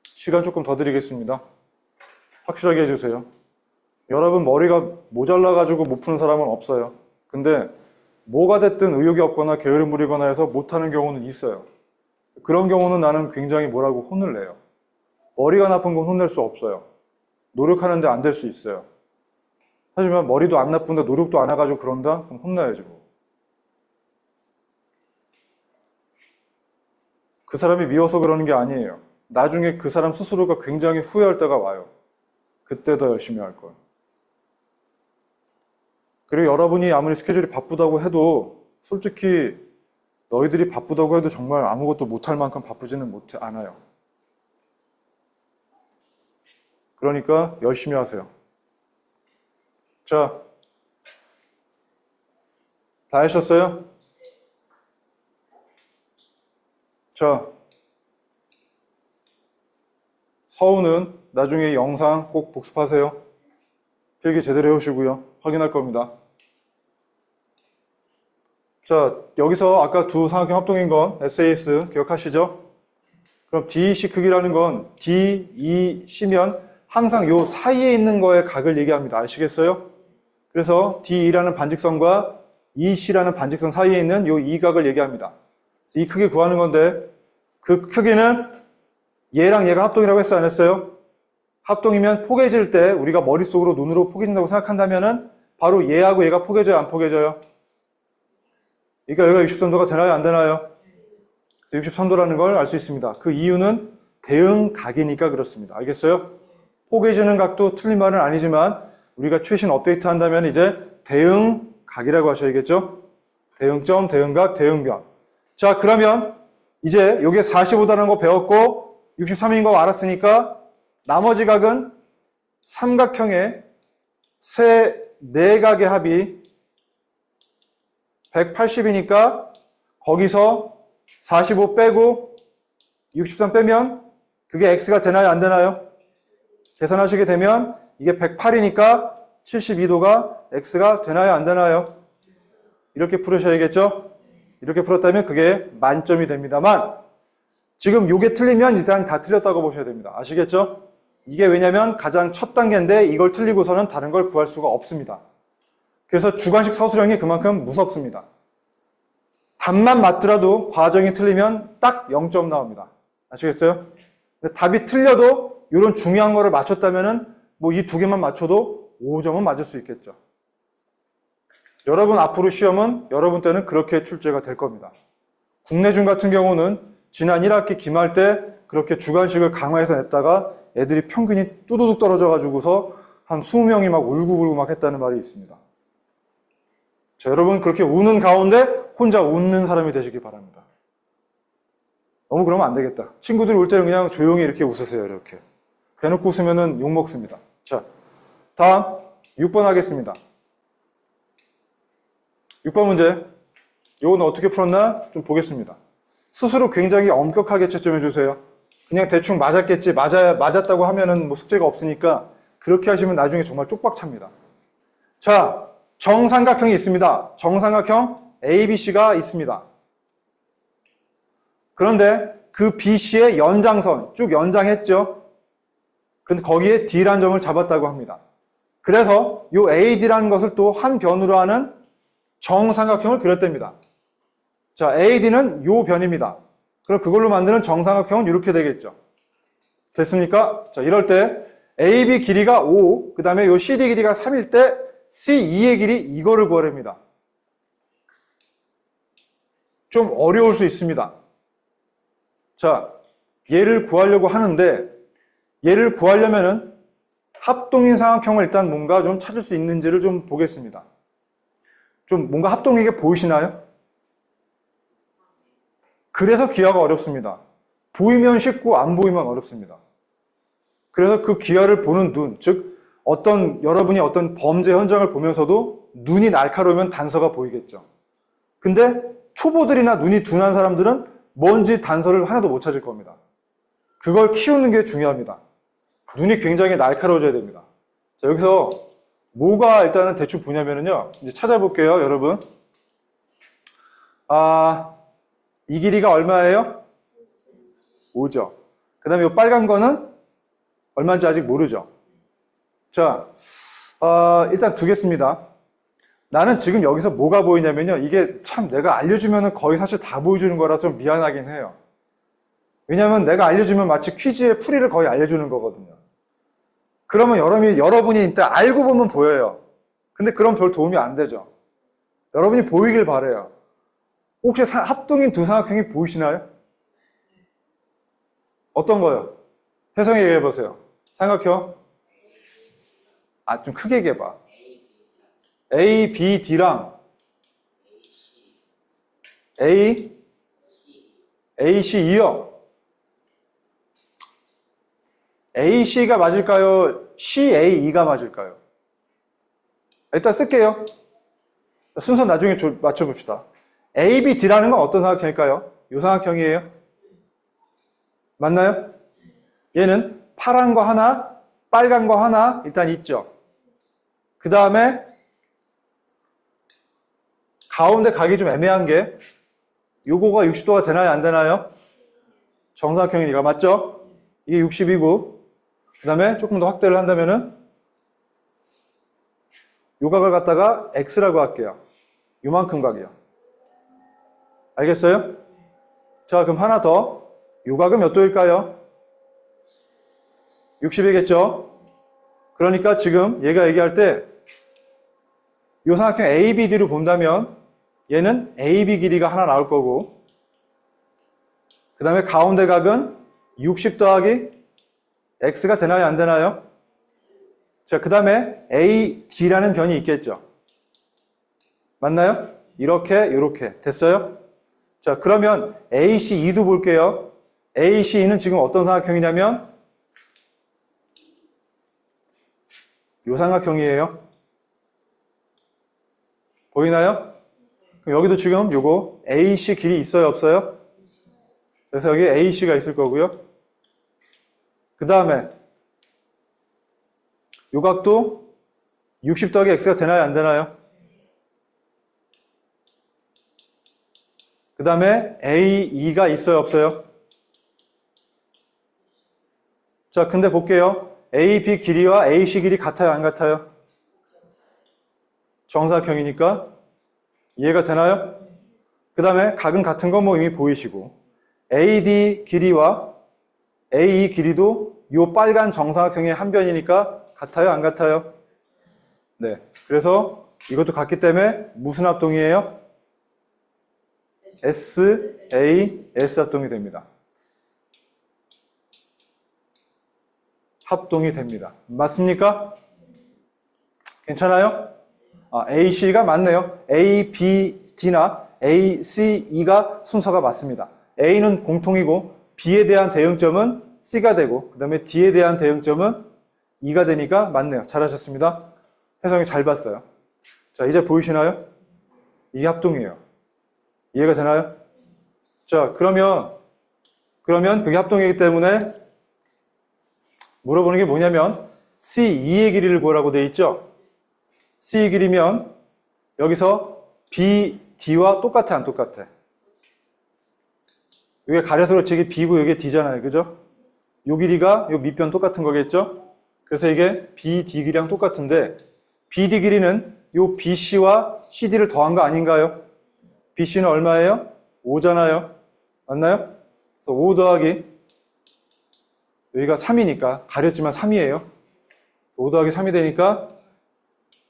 시간 조금 더 드리겠습니다. 확실하게 해주세요. 여러분 머리가 모자라가지고 못 푸는 사람은 없어요. 근데 뭐가 됐든 의욕이 없거나 게으름 부리거나 해서 못하는 경우는 있어요. 그런 경우는 나는 굉장히 뭐라고 혼을 내요. 머리가 나쁜 건 혼낼 수 없어요. 노력하는데 안 될 수 있어요. 하지만 머리도 안 나쁜데 노력도 안 해가지고 그런다? 그럼 혼나야지 뭐. 그 사람이 미워서 그러는 게 아니에요. 나중에 그 사람 스스로가 굉장히 후회할 때가 와요. 그때 더 열심히 할 걸. 그리고 여러분이 아무리 스케줄이 바쁘다고 해도 솔직히 너희들이 바쁘다고 해도 정말 아무것도 못할 만큼 바쁘지는 않아요. 그러니까 열심히 하세요. 자, 다 하셨어요? 자, 서우는 나중에 영상 꼭 복습하세요. 필기 제대로 해오시고요. 확인할 겁니다. 자, 여기서 아까 두 삼각형 합동인 건 SAS 기억하시죠? 그럼 DEC 크기라는 건 DEC면 항상 요 사이에 있는 거의 각을 얘기합니다. 아시겠어요? 그래서 DE라는 반직선과 EC라는 반직선 사이에 있는 요 이 각을 얘기합니다. 이 크기 구하는 건데 그 크기는 얘랑 얘가 합동이라고 했어요? 안 했어요? 합동이면 포개질 때 우리가 머릿속으로 눈으로 포개진다고 생각한다면은 바로 얘하고 얘가 포개져요? 안 포개져요? 그러니까 여기가 63도가 되나요? 안 되나요? 63도라는 걸 알 수 있습니다. 그 이유는 대응각이니까 그렇습니다. 알겠어요? 포개지는 각도 틀린 말은 아니지만 우리가 최신 업데이트 한다면 이제 대응각이라고 하셔야겠죠? 대응점, 대응각, 대응변. 자, 그러면 이제 여기에 45도라는 거 배웠고 63인 거 알았으니까 나머지 각은 삼각형의 네 각의 합이 180이니까 거기서 45 빼고 63 빼면 그게 x가 되나요? 안 되나요? 계산하시게 되면 이게 108이니까 72도가 x가 되나요? 안 되나요? 이렇게 풀으셔야겠죠? 이렇게 풀었다면 그게 만점이 됩니다만 지금 요게 틀리면 일단 다 틀렸다고 보셔야 됩니다. 아시겠죠? 이게 왜냐면 가장 첫 단계인데 이걸 틀리고서는 다른 걸 구할 수가 없습니다. 그래서 주관식 서술형이 그만큼 무섭습니다. 답만 맞더라도 과정이 틀리면 딱 0점 나옵니다. 아시겠어요? 근데 답이 틀려도 이런 중요한 거를 맞췄다면은 뭐 이 두 개만 맞춰도 5점은 맞을 수 있겠죠. 여러분 앞으로 시험은 여러분 때는 그렇게 출제가 될 겁니다. 국내중 같은 경우는 지난 1학기 기말 때 그렇게 주관식을 강화해서 냈다가 애들이 평균이 뚜두둑 떨어져가지고서 한 20명이 막 울고불고 막 했다는 말이 있습니다. 자, 여러분 그렇게 우는 가운데 혼자 웃는 사람이 되시기 바랍니다. 너무 그러면 안 되겠다. 친구들이 올 때는 그냥 조용히 이렇게 웃으세요. 이렇게. 대놓고 웃으면 욕먹습니다. 자, 다음 6번 하겠습니다. 6번 문제. 이건 어떻게 풀었나 좀 보겠습니다. 스스로 굉장히 엄격하게 채점해 주세요. 그냥 대충 맞았겠지, 맞았다고 하면은 뭐 숙제가 없으니까 그렇게 하시면 나중에 정말 쪽박 찹니다. 자, 정삼각형이 있습니다. 정삼각형 ABC가 있습니다. 그런데 그 BC의 연장선, 쭉 연장했죠? 근데 거기에 D라는 점을 잡았다고 합니다. 그래서 이 AD라는 것을 또 한 변으로 하는 정삼각형을 그렸답니다. 자, AD는 요 변입니다. 그럼 그걸로 만드는 정삼각형은 이렇게 되겠죠. 됐습니까? 자, 이럴 때 AB 길이가 5, 그 다음에 요 CD 길이가 3일 때 C2의 길이 이거를 구하랍니다. 좀 어려울 수 있습니다. 자, 얘를 구하려고 하는데 얘를 구하려면은 합동인 삼각형을 일단 뭔가 좀 찾을 수 있는지를 좀 보겠습니다. 좀 뭔가 합동이게 보이시나요? 그래서 기하가 어렵습니다. 보이면 쉽고 안 보이면 어렵습니다. 그래서 그 기하를 보는 눈, 즉 여러분이 어떤 범죄 현장을 보면서도 눈이 날카로우면 단서가 보이겠죠. 근데 초보들이나 눈이 둔한 사람들은 뭔지 단서를 하나도 못 찾을 겁니다. 그걸 키우는 게 중요합니다. 눈이 굉장히 날카로워져야 됩니다. 자, 여기서 뭐가 일단은 대충 보냐면요. 이제 찾아볼게요, 여러분. 이 길이가 얼마예요? 5죠. 그 다음에 이 빨간 거는 얼마인지 아직 모르죠. 자, 일단 두겠습니다. 나는 지금 여기서 뭐가 보이냐면요. 이게 참 내가 알려주면 거의 사실 다 보여주는 거라 좀 미안하긴 해요. 왜냐면 내가 알려주면 마치 퀴즈의 풀이를 거의 알려주는 거거든요. 그러면 여러분이 일단 알고 보면 보여요. 근데 그럼 별 도움이 안 되죠. 여러분이 보이길 바래요. 혹시 합동인 두 삼각형이 보이시나요? 어떤 거요? 혜성이 얘기해보세요. 삼각형? 좀 크게 얘기해봐. A, B, D랑 A, C, E요. A, C가 맞을까요? C, A, E가 맞을까요? 일단 쓸게요. 순서 나중에 맞춰봅시다. A, B, D라는 건 어떤 삼각형일까요? 이 삼각형이에요. 맞나요? 얘는 파란 거 하나, 빨간 거 하나 일단 있죠. 그 다음에 가운데 가기 좀 애매한 게 요거가 60도가 되나요? 안 되나요? 정사각형이니까 맞죠? 이게 60이고 그 다음에 조금 더 확대를 한다면은 요 각을 갖다가 X라고 할게요. 요만큼 각이요. 알겠어요? 자, 그럼 하나 더. 요 각은 몇 도일까요? 60이겠죠? 그러니까 지금 얘가 얘기할 때 요 삼각형 ABD로 본다면 얘는 AB 길이가 하나 나올 거고 그 다음에 가운데 각은 60 더하기 X가 되나요? 안 되나요? 자, 그 다음에 AD라는 변이 있겠죠? 맞나요? 이렇게, 이렇게. 됐어요? 자, 그러면 ACE도 볼게요. ACE는 지금 어떤 삼각형이냐면 요 삼각형이에요. 보이나요? 그럼 여기도 지금 요거 AC 길이 있어요? 없어요? 그래서 여기 AC가 있을 거고요. 그 다음에 요 각도 60 더하기 X가 되나요? 안 되나요? 그 다음에 AE가 있어요? 없어요? 자, 근데 볼게요. AB 길이와 AC 길이 같아요? 안 같아요? 정사각형이니까 이해가 되나요? 그 다음에 각은 같은 건 뭐 이미 보이시고 AD 길이와 AE 길이도 이 빨간 정사각형의 한 변이니까 같아요? 안 같아요? 네. 그래서 이것도 같기 때문에 무슨 합동이에요? SAS 합동이 됩니다. 합동이 됩니다. 맞습니까? 괜찮아요? AC가 맞네요. A, B, D나 A, C, E가 순서가 맞습니다. A는 공통이고 B에 대한 대응점은 C가 되고 그 다음에 D에 대한 대응점은 E가 되니까 맞네요. 잘하셨습니다. 혜성이 잘 봤어요. 자, 이제 보이시나요? 이게 합동이에요. 이해가 되나요? 자, 그러면 그게 합동이기 때문에 물어보는 게 뭐냐면 C2의 길이를 구하라고 돼 있죠? C의 길이면 여기서 BD와 똑같아, 안 똑같아? 이게 가려서 그렇지 이게 B고 이게 D잖아요. 그죠? 요 길이가 요 밑변 똑같은 거겠죠? 그래서 이게 BD 길이랑 똑같은데 BD 길이는 요 BC와 CD를 더한 거 아닌가요? BC는 얼마예요? 5잖아요. 맞나요? 그래서 5 더하기 여기가 3이니까 가렸지만 3이에요. 5 더하기 3이 되니까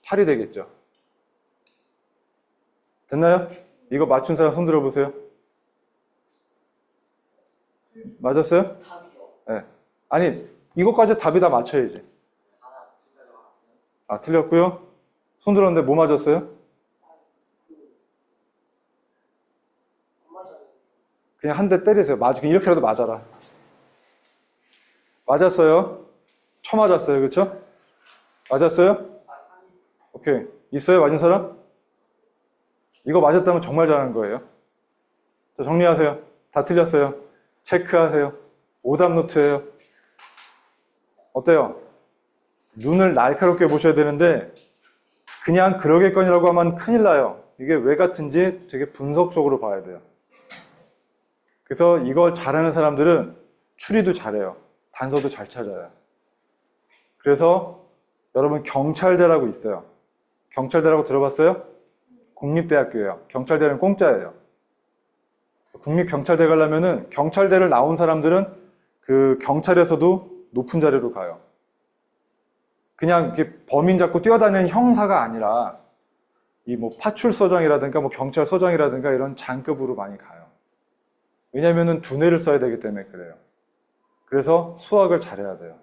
8이 되겠죠. 됐나요? 이거 맞춘 사람 손 들어보세요. 맞았어요? 답이요. 네. 아니, 이것까지 답이 다 맞춰야지. 하나, 둘, 셋, 아, 틀렸고요. 손 들었는데 뭐 맞았어요? 안 맞아요. 그냥 한 대 때리세요. 그냥 이렇게라도 맞아라. 맞았어요. 맞았어요. 그쵸? 맞았어요? 아니, 오케이. 있어요? 맞은 사람? 이거 맞았다면 정말 잘하는 거예요. 자, 정리하세요. 다 틀렸어요. 체크하세요. 오답 노트예요. 어때요? 눈을 날카롭게 보셔야 되는데 그냥 그러겠거니라고 하면 큰일 나요. 이게 왜 같은지 되게 분석적으로 봐야 돼요. 그래서 이걸 잘하는 사람들은 추리도 잘해요. 단서도 잘 찾아요. 그래서 여러분 경찰대라고 있어요. 경찰대라고 들어봤어요? 국립대학교예요. 경찰대는 공짜예요. 국립경찰대 가려면은 경찰대를 나온 사람들은 그 경찰에서도 높은 자리로 가요. 그냥 이렇게 범인 잡고 뛰어다니는 형사가 아니라 이 뭐 파출소장이라든가 뭐 경찰서장이라든가 이런 장급으로 많이 가요. 왜냐면은 두뇌를 써야 되기 때문에 그래요. 그래서 수학을 잘해야 돼요.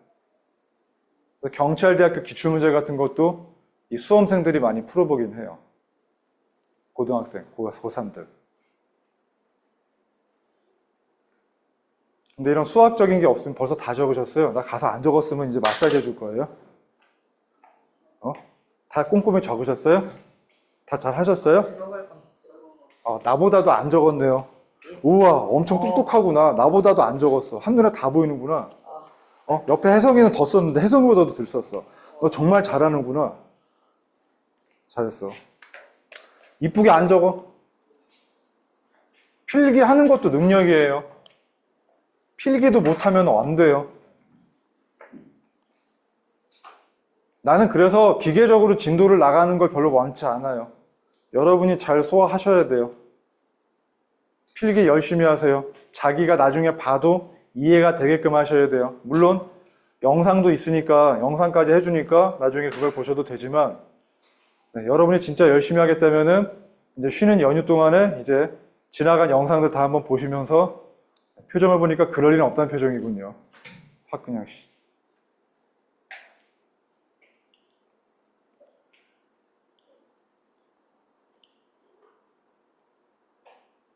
경찰대학교 기출문제 같은 것도 이 수험생들이 많이 풀어보긴 해요. 고등학생, 고3들. 근데 이런 수학적인 게 없으면 벌써 다 적으셨어요. 나 가서 안 적었으면 이제 마사지 해줄 거예요. 다 꼼꼼히 적으셨어요? 다 잘 하셨어요? 들어갈 건 다 들어간 거. 나보다도 안 적었네요. 우와, 엄청 똑똑하구나. 나보다도 안 적었어. 한눈에 다 보이는구나. 옆에 혜성이는 더 썼는데 혜성이보다도 덜 썼어. 너 정말 잘하는구나. 잘했어. 이쁘게 안 적어. 필기하는 것도 능력이에요. 필기도 못하면 안 돼요. 나는 그래서 기계적으로 진도를 나가는 걸 별로 원치 않아요. 여러분이 잘 소화하셔야 돼요. 필기 열심히 하세요. 자기가 나중에 봐도 이해가 되게끔 하셔야 돼요. 물론 영상도 있으니까 영상까지 해주니까 나중에 그걸 보셔도 되지만 네, 여러분이 진짜 열심히 하겠다면은 이제 쉬는 연휴 동안에 이제 지나간 영상들 다 한번 보시면서 표정을 보니까 그럴 일은 없다는 표정이군요. 확 그냥 씨.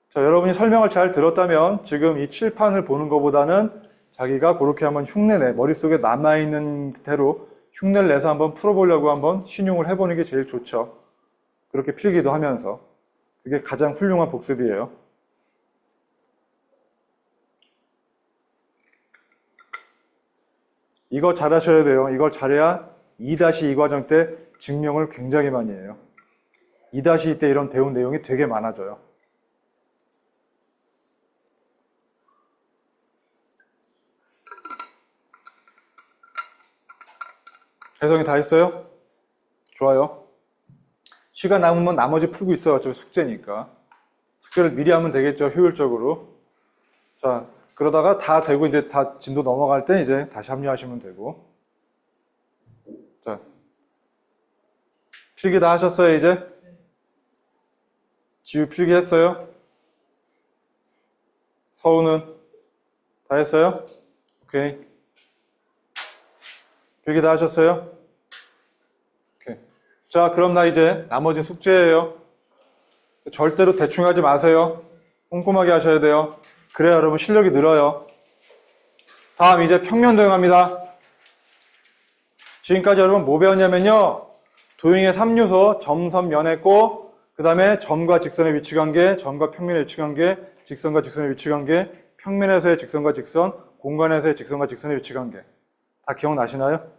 자, 여러분이 설명을 잘 들었다면 지금 이 칠판을 보는 것보다는 자기가 그렇게 한번 흉내내, 머릿속에 남아있는 대로 흉내를 내서 한번 풀어보려고 한번 신용을 해보는 게 제일 좋죠. 그렇게 필기도 하면서. 그게 가장 훌륭한 복습이에요. 이거 잘하셔야 돼요. 이걸 잘해야 2-2 과정 때 증명을 굉장히 많이 해요. 2-2 때 이런 배운 내용이 되게 많아져요. 해석이 다 했어요? 좋아요. 시간 남으면 나머지 풀고 있어요. 어차피 숙제니까. 숙제를 미리 하면 되겠죠. 효율적으로. 자, 그러다가 다 되고 이제 다 진도 넘어갈 때 이제 다시 합류하시면 되고. 자, 필기 다 하셨어요, 이제? 지우 필기 했어요? 서우는? 다 했어요? 오케이. 필기 다 하셨어요? 오케이. 자, 그럼 나 이제 나머지는 숙제예요. 절대로 대충 하지 마세요. 꼼꼼하게 하셔야 돼요. 그래야 여러분 실력이 늘어요. 다음 이제 평면 도형합니다. 지금까지 여러분 뭐 배웠냐면요. 도형의 3요소, 점, 선, 면 했고 그 다음에 점과 직선의 위치관계, 점과 평면의 위치관계, 직선과 직선의 위치관계, 평면에서의 직선과 직선, 공간에서의 직선과 직선의 위치관계. 다 기억나시나요?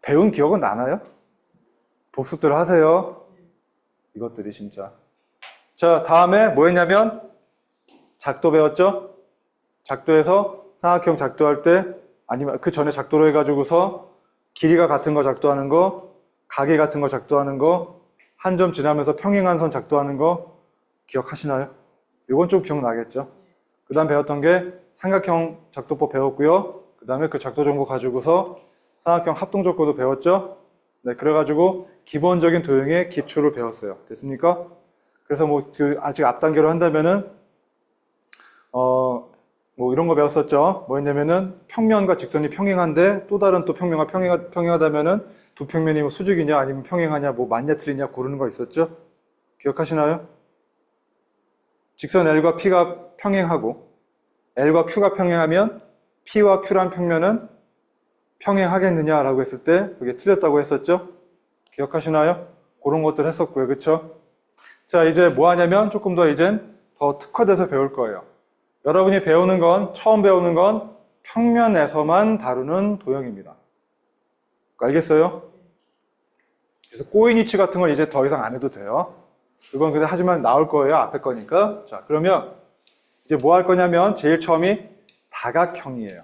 배운 기억은 나나요? 복습들 하세요. 이것들이 진짜. 자, 다음에 뭐 했냐면 작도 배웠죠? 작도에서 삼각형 작도할 때 아니면 그 전에 작도로 해가지고서 길이가 같은 거 작도하는 거, 가게 같은 거 작도하는 거, 한 점 지나면서 평행한 선 작도하는 거 기억하시나요? 이건 좀 기억나겠죠? 그 다음 배웠던 게 삼각형 작도법 배웠고요. 그 다음에 그 작도 정보 가지고서 삼각형 합동적도도 배웠죠? 네, 그래가지고 기본적인 도형의 기초를 배웠어요. 됐습니까? 그래서 뭐 아직 앞단계로 한다면은 뭐 이런 거 배웠었죠. 뭐였냐면은 평면과 직선이 평행한데 또 다른 또 평면과 평행하다면은 두 평면이 뭐 수직이냐 아니면 평행하냐 뭐 맞냐 틀리냐 고르는 거 있었죠. 기억하시나요? 직선 L과 P가 평행하고 L과 Q가 평행하면 P와 Q란 평면은 평행하겠느냐라고 했을 때 그게 틀렸다고 했었죠. 기억하시나요? 그런 것들 했었고요. 그쵸? 자, 이제 뭐 하냐면 조금 더 이젠 더 특화돼서 배울 거예요. 여러분이 배우는 건, 처음 배우는 건 평면에서만 다루는 도형입니다. 알겠어요? 그래서 꼬인 위치 같은 건 이제 더 이상 안 해도 돼요. 그건 근데 하지만 나올 거예요. 앞에 거니까. 자, 그러면 이제 뭐 할 거냐면 제일 처음이 다각형이에요.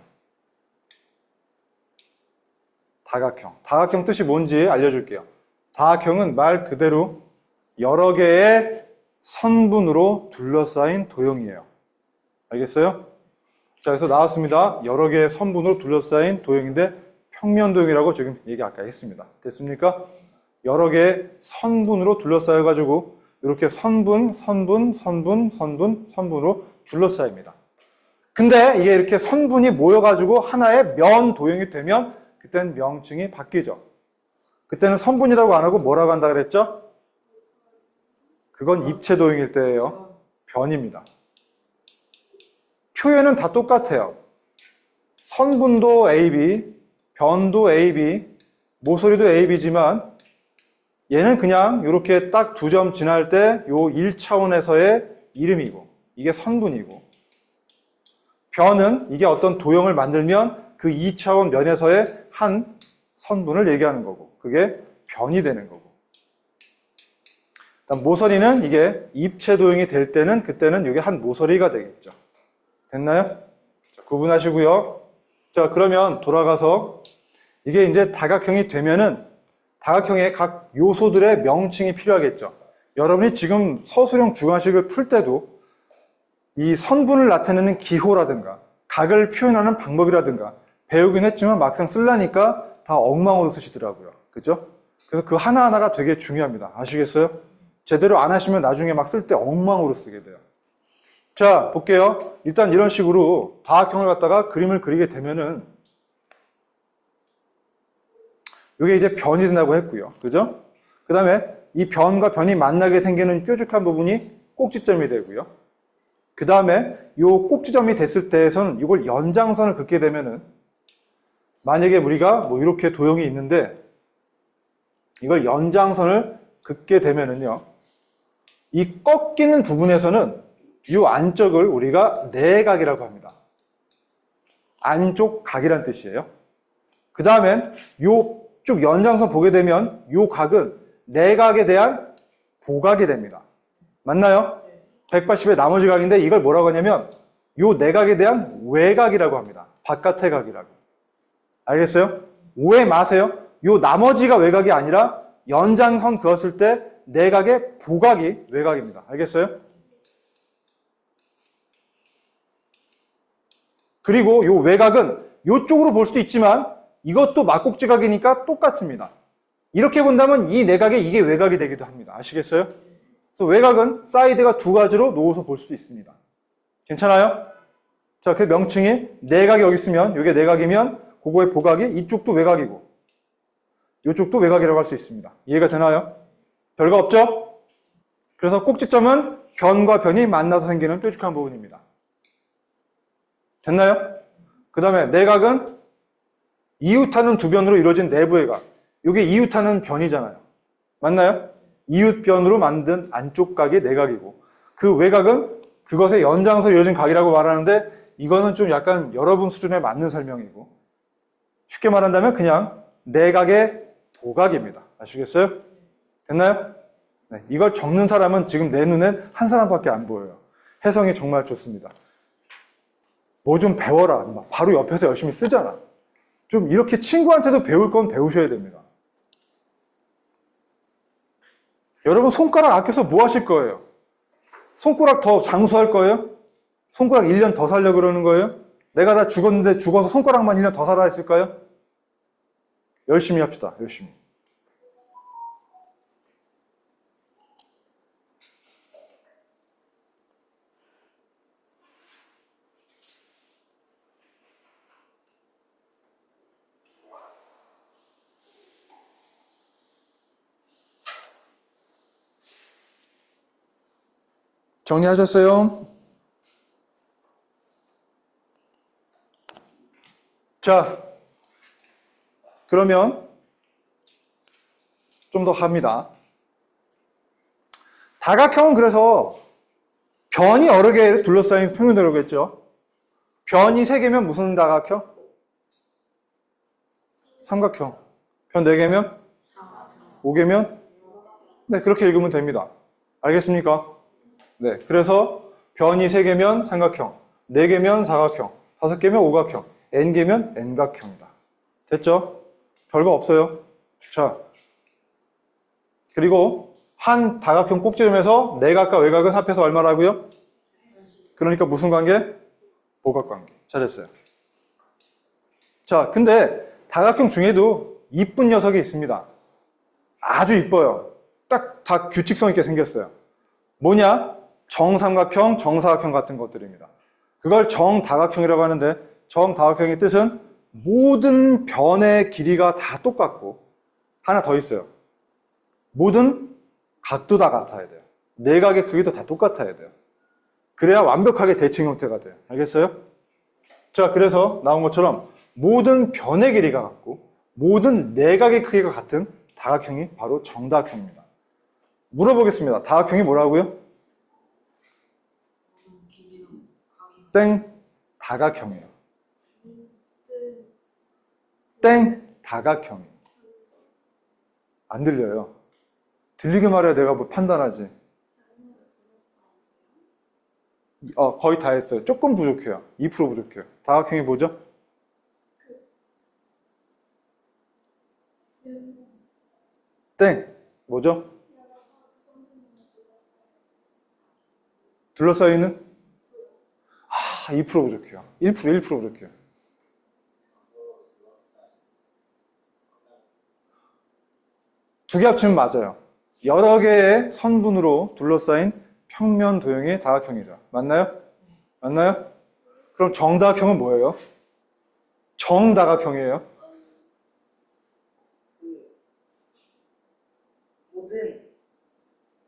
다각형. 다각형 뜻이 뭔지 알려줄게요. 다각형은 말 그대로 여러 개의 선분으로 둘러싸인 도형이에요. 알겠어요? 자, 그래서 나왔습니다. 여러 개의 선분으로 둘러싸인 도형인데 평면도형이라고 지금 얘기 아까 했습니다. 됐습니까? 여러 개의 선분으로 둘러싸여가지고 이렇게 선분으로 둘러싸입니다. 근데 이게 이렇게 선분이 모여가지고 하나의 면 도형이 되면 그때는 명칭이 바뀌죠. 그때는 선분이라고 안 하고 뭐라고 한다 그랬죠? 그건 입체도형일 때예요. 변입니다. 표현은 다 똑같아요. 선분도 AB, 변도 AB, 모서리도 AB지만 얘는 그냥 이렇게 딱 두 점 지날 때 요 1차원에서의 이름이고 이게 선분이고 변은 이게 어떤 도형을 만들면 그 2차원 면에서의 한 선분을 얘기하는 거고 그게 변이 되는 거고. 일단 모서리는 이게 입체 도형이 될 때는 그때는 이게 한 모서리가 되겠죠. 됐나요? 자, 구분하시고요. 자, 그러면 돌아가서 이게 이제 다각형이 되면은 다각형의 각 요소들의 명칭이 필요하겠죠. 여러분이 지금 서술형 주관식을 풀 때도 이 선분을 나타내는 기호라든가 각을 표현하는 방법이라든가 배우긴 했지만 막상 쓰려니까 다 엉망으로 쓰시더라고요. 그죠? 그래서 그 하나하나가 되게 중요합니다. 아시겠어요? 제대로 안 하시면 나중에 막 쓸 때 엉망으로 쓰게 돼요. 자, 볼게요. 일단 이런 식으로 다각형을 갖다가 그림을 그리게 되면은 이게 이제 변이 된다고 했고요. 그죠? 그 다음에 이 변과 변이 만나게 생기는 뾰족한 부분이 꼭지점이 되고요. 그 다음에 이 꼭지점이 됐을 때에서는 이걸 연장선을 긋게 되면은 만약에 우리가 뭐 이렇게 도형이 있는데 이걸 연장선을 긋게 되면은요. 이 꺾이는 부분에서는 이 안쪽을 우리가 내각이라고 합니다. 안쪽 각이란 뜻이에요. 그 다음엔 요 쭉 연장선 보게 되면 요 각은 내각에 대한 보각이 됩니다. 맞나요? 180의 나머지 각인데 이걸 뭐라고 하냐면 요 내각에 대한 외각이라고 합니다. 바깥의 각이라고. 알겠어요? 오해 마세요. 요 나머지가 외각이 아니라 연장선 그었을 때 내각의 보각이 외각입니다. 알겠어요? 그리고 요 외각은 요쪽으로 볼 수도 있지만 이것도 막꼭지각이니까 똑같습니다. 이렇게 본다면 이 내각에 이게 외각이 되기도 합니다. 아시겠어요? 그래서 외각은 사이드가 두 가지로 놓아서 볼 수도 있습니다. 괜찮아요? 자, 그 명칭이 내각이 여기 있으면 이게 내각이면 그거의 보각이 이쪽도 외각이고 이쪽도 외각이라고 할 수 있습니다. 이해가 되나요? 별거 없죠? 그래서 꼭지점은 변과 변이 만나서 생기는 뾰족한 부분입니다. 됐나요? 그 다음에 내각은 이웃하는 두 변으로 이루어진 내부의 각. 이게 이웃하는 변이잖아요. 맞나요? 이웃변으로 만든 안쪽 각이 내각이고 그 외각은 그것의 연장선으로 이루어진 각이라고 말하는데 이거는 좀 약간 여러분 수준에 맞는 설명이고 쉽게 말한다면 그냥 내각의 보각입니다. 아시겠어요? 됐나요? 네, 이걸 적는 사람은 지금 내 눈엔 한 사람밖에 안 보여요. 해성이 정말 좋습니다. 뭐 좀 배워라. 바로 옆에서 열심히 쓰잖아. 좀 이렇게 친구한테도 배울 건 배우셔야 됩니다. 여러분 손가락 아껴서 뭐 하실 거예요? 손가락 더 장수할 거예요? 손가락 1년 더 살려고 그러는 거예요? 내가 다 죽었는데 죽어서 손가락만 1년 더 살아 했을까요? 열심히 합시다. 열심히. 정리하셨어요? 자, 그러면 좀 더 합니다. 다각형은 그래서 변이 여러 개 둘러싸인 평면도라고 했죠. 변이 3개면 무슨 다각형? 삼각형. 변 4개면? 5개면? 네, 그렇게 읽으면 됩니다. 알겠습니까? 네, 그래서 변이 3개면 삼각형, 4개면 사각형, 5개면 오각형, n개면 n각형이다. 됐죠? 별거 없어요. 자, 그리고 한 다각형 꼭지점에서 내각과 외각은 합해서 얼마라고요? 그러니까 무슨 관계? 보각관계. 잘했어요. 자, 근데 다각형 중에도 이쁜 녀석이 있습니다. 아주 이뻐요. 딱 다 규칙성 있게 생겼어요. 뭐냐? 정삼각형, 정사각형 같은 것들입니다. 그걸 정다각형이라고 하는데 정다각형의 뜻은 모든 변의 길이가 다 똑같고 하나 더 있어요. 모든 각도 다 같아야 돼요. 내각의 크기도 다 똑같아야 돼요. 그래야 완벽하게 대칭 형태가 돼요. 알겠어요? 자, 그래서 나온 것처럼 모든 변의 길이가 같고 모든 내각의 크기가 같은 다각형이 바로 정다각형입니다. 물어보겠습니다. 다각형이 뭐라고요? 땡, 다각형이에요. 땡, 다각형이에요. 안 들려요. 들리게 말해야 내가 뭐 판단하지. 거의 다 했어요. 조금 부족해요. 2% 부족해요. 다각형이 뭐죠? 땡! 뭐죠? 둘러싸이는? 2% 부족해요. 1% 부족해요. 두 개 합치면 맞아요. 여러 개의 선분으로 둘러싸인 평면 도형이 다각형이죠. 맞나요? 맞나요? 그럼 정다각형은 뭐예요? 정다각형이에요.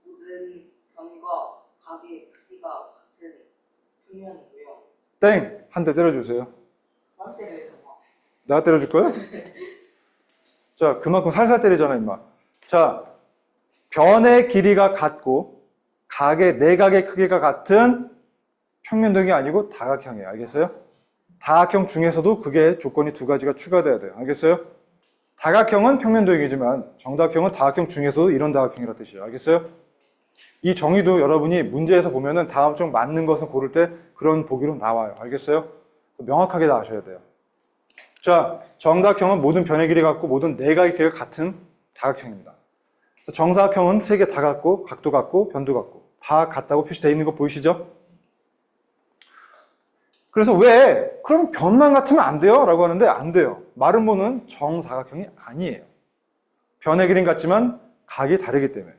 모든 변과 각의 크기가 같은 평면 도형. 땡! 한 대 때려주세요. 한때에서 막 내가 때려줄 거야? 자, 그만큼 살살 때리잖아, 임마. 자, 변의 길이가 같고 각의 내각의 크기가 같은 평면도형이 아니고 다각형이에요. 알겠어요? 다각형 중에서도 그게 조건이 두 가지가 추가돼야 돼요. 알겠어요? 다각형은 평면도형이지만 정다각형은 다각형 중에서도 이런 다각형이라 뜻이에요. 알겠어요? 이 정의도 여러분이 문제에서 보면은 다음 중 맞는 것을 고를 때 그런 보기로 나와요. 알겠어요? 명확하게 다 아셔야 돼요. 자, 정다각형은 모든 변의 길이가 같고 모든 내각의 길이가 같은 다각형입니다. 그래서 정사각형은 세 개 다 같고 각도 같고 변도 같고 다 같다고 표시되어 있는 거 보이시죠? 그래서 왜 그럼 변만 같으면 안 돼요? 라고 하는데 안 돼요. 마른 모는 정사각형이 아니에요. 변의 길이는 같지만 각이 다르기 때문에.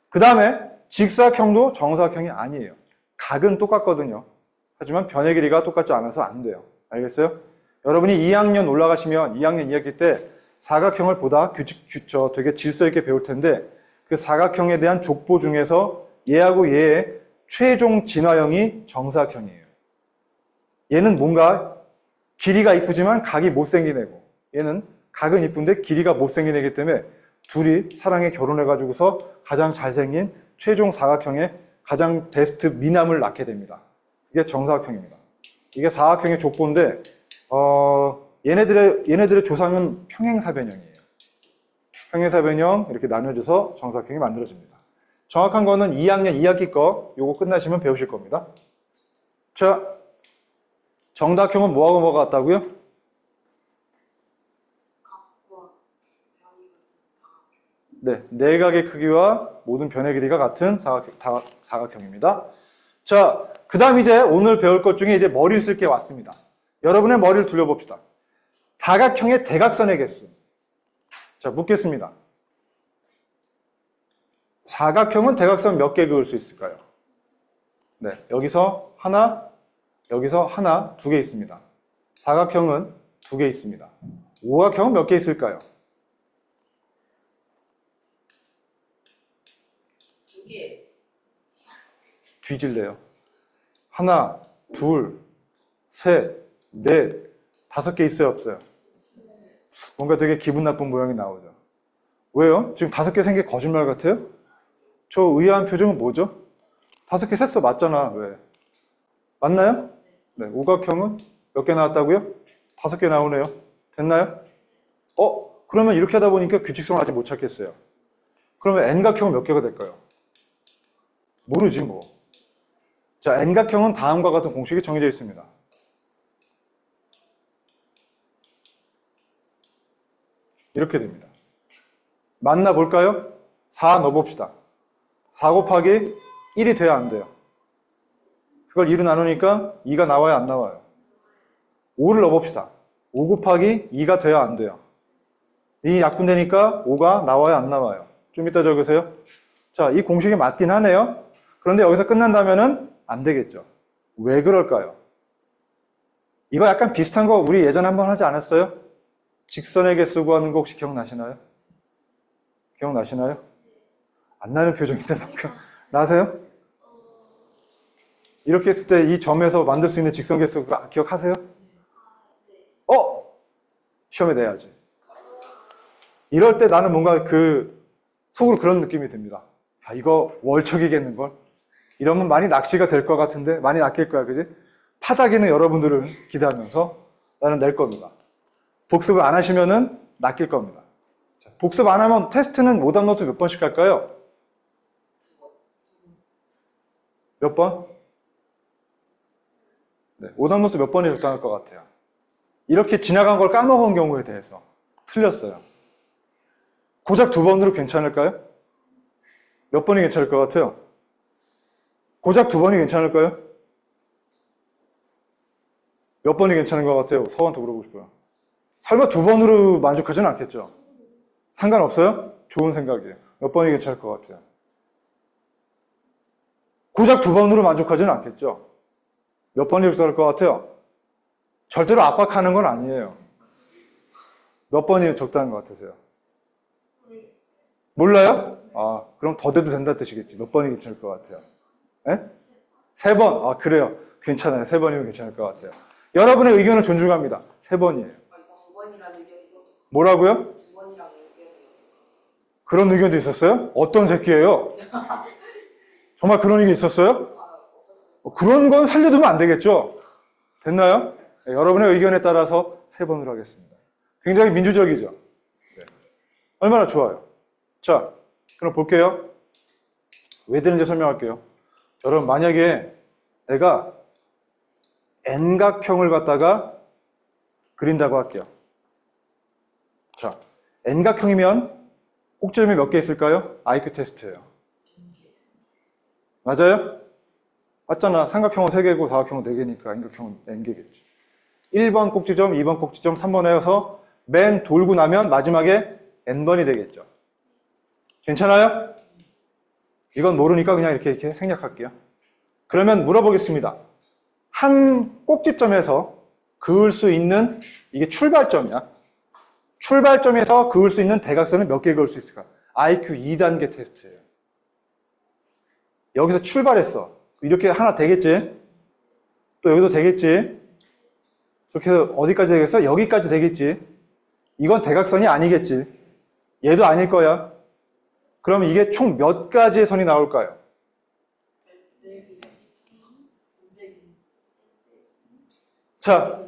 그 다음에 직사각형도 정사각형이 아니에요. 각은 똑같거든요. 하지만 변의 길이가 똑같지 않아서 안 돼요. 알겠어요? 여러분이 2학년 올라가시면 2학년 2학기 때 사각형을 보다 되게 질서 있게 배울 텐데 그 사각형에 대한 족보 중에서 얘하고 얘의 최종 진화형이 정사각형이에요. 얘는 뭔가 길이가 이쁘지만 각이 못생긴 애고 얘는 각은 이쁜데 길이가 못생긴 애기 때문에 둘이 사랑에 결혼해가지고서 가장 잘생긴 최종 사각형의 가장 베스트 미남을 낳게 됩니다. 이게 정사각형입니다. 이게 사각형의 족보인데 얘네들의 조상은 평행사변형이에요. 평행사변형 이렇게 나눠져서 정사각형이 만들어집니다. 정확한 거는 2학년 2학기 거 요거 끝나시면 배우실 겁니다. 자, 정다각형은 뭐하고 뭐가 같다고요? 각과 변이 네, 내각의 크기와 모든 변의 길이가 같은 사각형입니다. 자, 그 다음 이제 오늘 배울 것 중에 이제 머리를 쓸 게 왔습니다. 여러분의 머리를 둘러봅시다. 다각형의 대각선의 개수. 자, 묻겠습니다. 사각형은 대각선 몇 개 그을 수 있을까요? 네, 여기서 하나, 두 개 있습니다. 사각형은 두 개 있습니다. 오각형은 몇 개 있을까요? 두 개. 뒤질래요. 하나, 둘, 셋, 넷, 5개 있어요, 없어요? 뭔가 되게 기분 나쁜 모양이 나오죠. 왜요? 지금 5개 생긴 게 거짓말 같아요? 저 의아한 표정은 뭐죠? 5개 셌어, 맞잖아. 왜? 맞나요? 네, 오각형은 몇 개 나왔다고요? 5개 나오네요. 됐나요? 그러면 이렇게 하다 보니까 규칙성을 아직 못 찾겠어요. 그러면 N각형은 몇 개가 될까요? 모르지 뭐. 자, N각형은 다음과 같은 공식이 정해져 있습니다. 이렇게 됩니다. 맞나 볼까요? 4 넣어봅시다. 4 곱하기 1이 돼야 안 돼요. 그걸 2로 나누니까 2가 나와요, 안 나와요? 5를 넣어봅시다. 5 곱하기 2가 돼야 안 돼요. 이 약분되니까 5가 나와요, 안 나와요? 좀 이따 적으세요. 자, 이 공식이 맞긴 하네요. 그런데 여기서 끝난다면은 안 되겠죠. 왜 그럴까요? 이거 약간 비슷한 거 우리 예전에 한번 하지 않았어요? 직선의 개수 구하는 거 혹시 기억나시나요? 기억나시나요? 안 나는 표정인데 방금. 나세요? 이렇게 했을 때 이 점에서 만들 수 있는 직선 개수 기억하세요? 시험에 내야지. 이럴 때 나는 뭔가 속으로 그런 느낌이 듭니다. 이거 월척이겠는걸? 이러면 많이 낚시가 될 것 같은데 많이 낚일 거야, 그지? 파닥이는 여러분들을 기대하면서 나는 낼 겁니다. 복습을 안 하시면은 낚일 겁니다. 자, 복습 안 하면 테스트는 오답 노트 몇 번씩 할까요? 몇 번? 네, 오답 노트 몇 번이 적당할 것 같아요? 이렇게 지나간 걸 까먹은 경우에 대해서 틀렸어요. 고작 2번으로 괜찮을까요? 몇 번이 괜찮을 것 같아요? 고작 2번이 괜찮을까요? 몇 번이 괜찮은 것 같아요? 서원한테 물어보고 싶어요. 설마 2번으로 만족하지는 않겠죠? 상관없어요? 좋은 생각이에요. 몇 번이 괜찮을 것 같아요? 고작 2번으로 만족하지는 않겠죠? 몇 번이 적당할 것 같아요? 절대로 압박하는 건 아니에요. 몇 번이 적당한 것 같으세요? 몰라요? 아, 그럼 더 돼도 된다 뜻이겠지. 몇 번이 괜찮을 것 같아요? 예? 3번. 아, 그래요. 괜찮아요. 3번이면 괜찮을 것 같아요. 여러분의 의견을 존중합니다. 3번이에요. 아, 이거 2번이라는 의견이 또 뭐라고요? 2번이라는 의견이 그런 의견도 있었어요? 어떤 새끼예요? 정말 그런 의견이 있었어요? 없었어요. 그런 건 살려두면 안 되겠죠? 됐나요? 네, 여러분의 의견에 따라서 3번으로 하겠습니다. 굉장히 민주적이죠? 네. 얼마나 좋아요. 자, 그럼 볼게요. 왜 되는지 설명할게요. 여러분, 만약에 내가 N각형을 갖다가 그린다고 할게요. 자, N각형이면 꼭지점이 몇 개 있을까요? IQ 테스트예요. 맞아요? 맞잖아. 삼각형은 3개고 사각형은 4개니까 N각형은 N개겠지. 1번 꼭지점, 2번 꼭지점, 3번 해서 맨 돌고 나면 마지막에 N번이 되겠죠. 괜찮아요? 이건 모르니까 그냥 이렇게 생략할게요. 그러면 물어보겠습니다. 한 꼭지점에서 그을 수 있는, 이게 출발점이야. 출발점에서 그을 수 있는 대각선은 몇 개 그을 수 있을까? IQ 2단계 테스트예요. 여기서 출발했어. 이렇게 하나 되겠지? 또 여기도 되겠지? 이렇게 해서 어디까지 되겠어? 여기까지 되겠지? 이건 대각선이 아니겠지? 얘도 아닐 거야. 그러면 이게 총 몇 가지의 선이 나올까요? 자,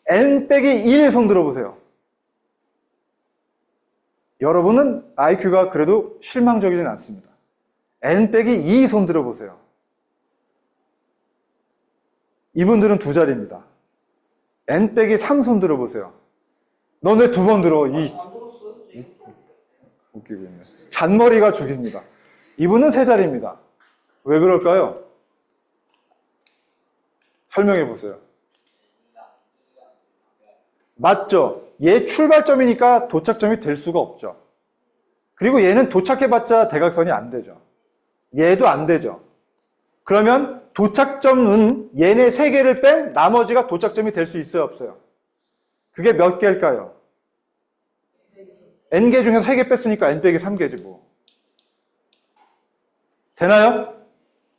N-1 손 들어보세요. 여러분은 IQ가 그래도 실망적이진 않습니다. N-2 손 들어보세요. 이분들은 2자리입니다. N-3 손 들어보세요. 넌 왜 2번 들어? 안 들었어요? 웃기고 있네. 잔머리가 죽입니다. 이분은 3자리입니다. 왜 그럴까요? 설명해 보세요. 맞죠? 얘 출발점이니까 도착점이 될 수가 없죠. 그리고 얘는 도착해봤자 대각선이 안 되죠. 얘도 안 되죠. 그러면 도착점은 얘네 3개를 뺀 나머지가 도착점이 될 수 있어요, 없어요? 그게 몇 개일까요? N개 중에서 3개 뺐으니까 N-3개지 뭐. 되나요?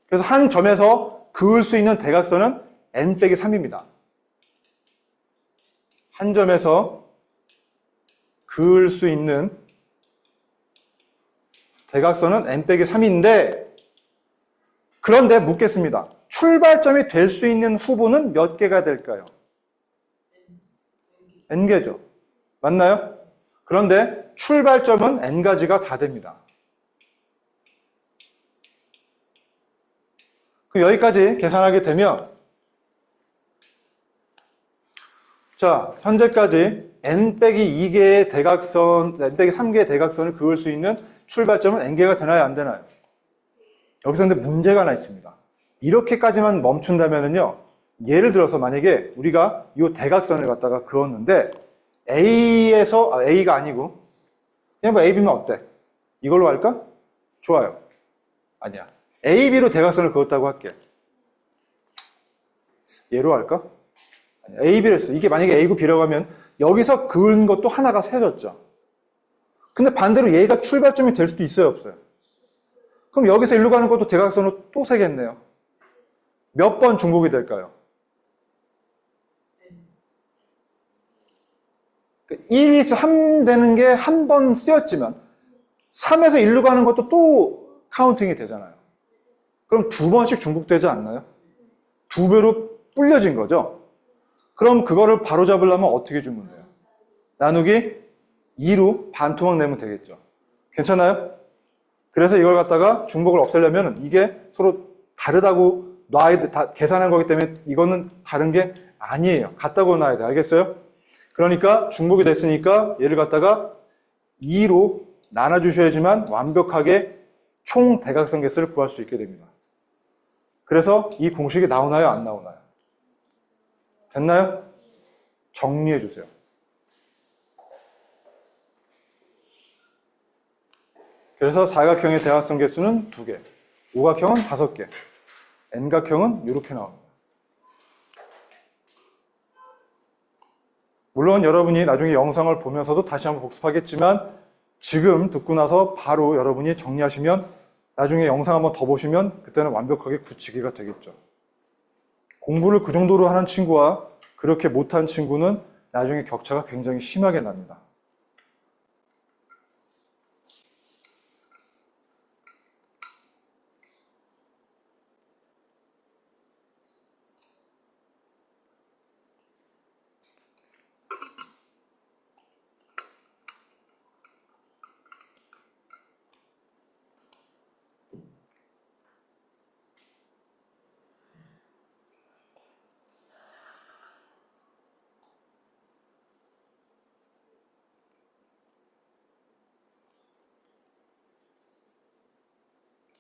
그래서 한 점에서 그을 수 있는 대각선은 N-3입니다. 한 점에서 그을 수 있는 대각선은 N-3인데, 그런데 묻겠습니다. 출발점이 될 수 있는 후보는 몇 개가 될까요? N개죠. 맞나요? 그런데 출발점은 N가지가 다 됩니다. 그럼 여기까지 계산하게 되면, 자, 현재까지 N-2개의 대각선, N-3개의 대각선을 그을 수 있는 출발점은 N개가 되나요, 안 되나요? 여기서 근데 문제가 하나 있습니다. 이렇게까지만 멈춘다면은요, 예를 들어서 만약에 우리가 이 대각선을 갖다가 그었는데, A가 아니고, 그냥 뭐 AB면 어때? 이걸로 할까? 좋아요. 아니야. AB로 대각선을 그었다고 할게. 얘로 할까? 아니야. AB로 했어. 이게 만약에 A고 B라고 하면, 여기서 그은 것도 하나가 세졌죠. 근데 반대로 얘가 출발점이 될 수도 있어요, 없어요? 그럼 여기서 일로 가는 것도 대각선으로 또 세겠네요. 몇 번 중복이 될까요? 1에서 3 되는 게 한 번 쓰였지만 3에서 1로 가는 것도 또 카운팅이 되잖아요. 그럼 2번씩 중복되지 않나요? 2배로 불려진 거죠. 그럼 그거를 바로잡으려면 어떻게 주면 돼요? 나누기 2로 반토막 내면 되겠죠. 괜찮아요? 그래서 이걸 갖다가 중복을 없애려면 이게 서로 다르다고 계산한 거기 때문에 이거는 다른 게 아니에요. 같다고 놔야 돼. 알겠어요? 그러니까 중복이 됐으니까 얘를 갖다가 2로 나눠주셔야지만 완벽하게 총 대각선 개수를 구할 수 있게 됩니다. 그래서 이 공식이 나오나요? 안 나오나요? 됐나요? 정리해 주세요. 그래서 사각형의 대각선 개수는 2개, 오각형은 5개, N각형은 이렇게 나옵니다. 물론 여러분이 나중에 영상을 보면서도 다시 한번 복습하겠지만 지금 듣고 나서 바로 여러분이 정리하시면 나중에 영상 한번 더 보시면 그때는 완벽하게 굳히기가 되겠죠. 공부를 그 정도로 하는 친구와 그렇게 못한 친구는 나중에 격차가 굉장히 심하게 납니다.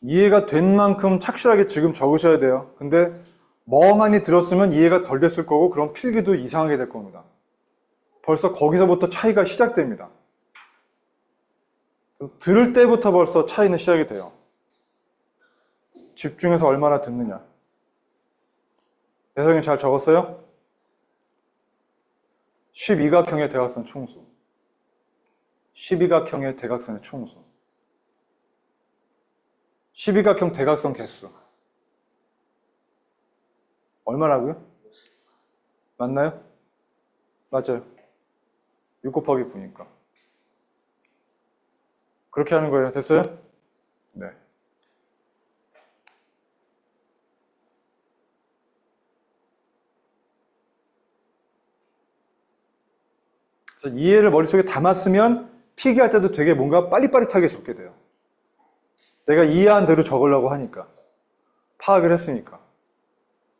이해가 된 만큼 착실하게 지금 적으셔야 돼요. 근데 멍하니 들었으면 이해가 덜 됐을 거고 그럼 필기도 이상하게 될 겁니다. 벌써 거기서부터 차이가 시작됩니다. 그래서 들을 때부터 벌써 차이는 시작이 돼요. 집중해서 얼마나 듣느냐. 대성이 잘 적었어요? 12각형의 대각선 총수. 12각형의 대각선의 총수. 12각형 대각선 개수. 얼마라고요? 맞나요? 맞아요. 6 곱하기 9니까. 그렇게 하는 거예요. 됐어요? 네. 그래서 이해를 머릿속에 담았으면 필기할 때도 되게 뭔가 빨리빠릿하게 적게 돼요. 내가 이해한 대로 적으려고 하니까. 파악을 했으니까.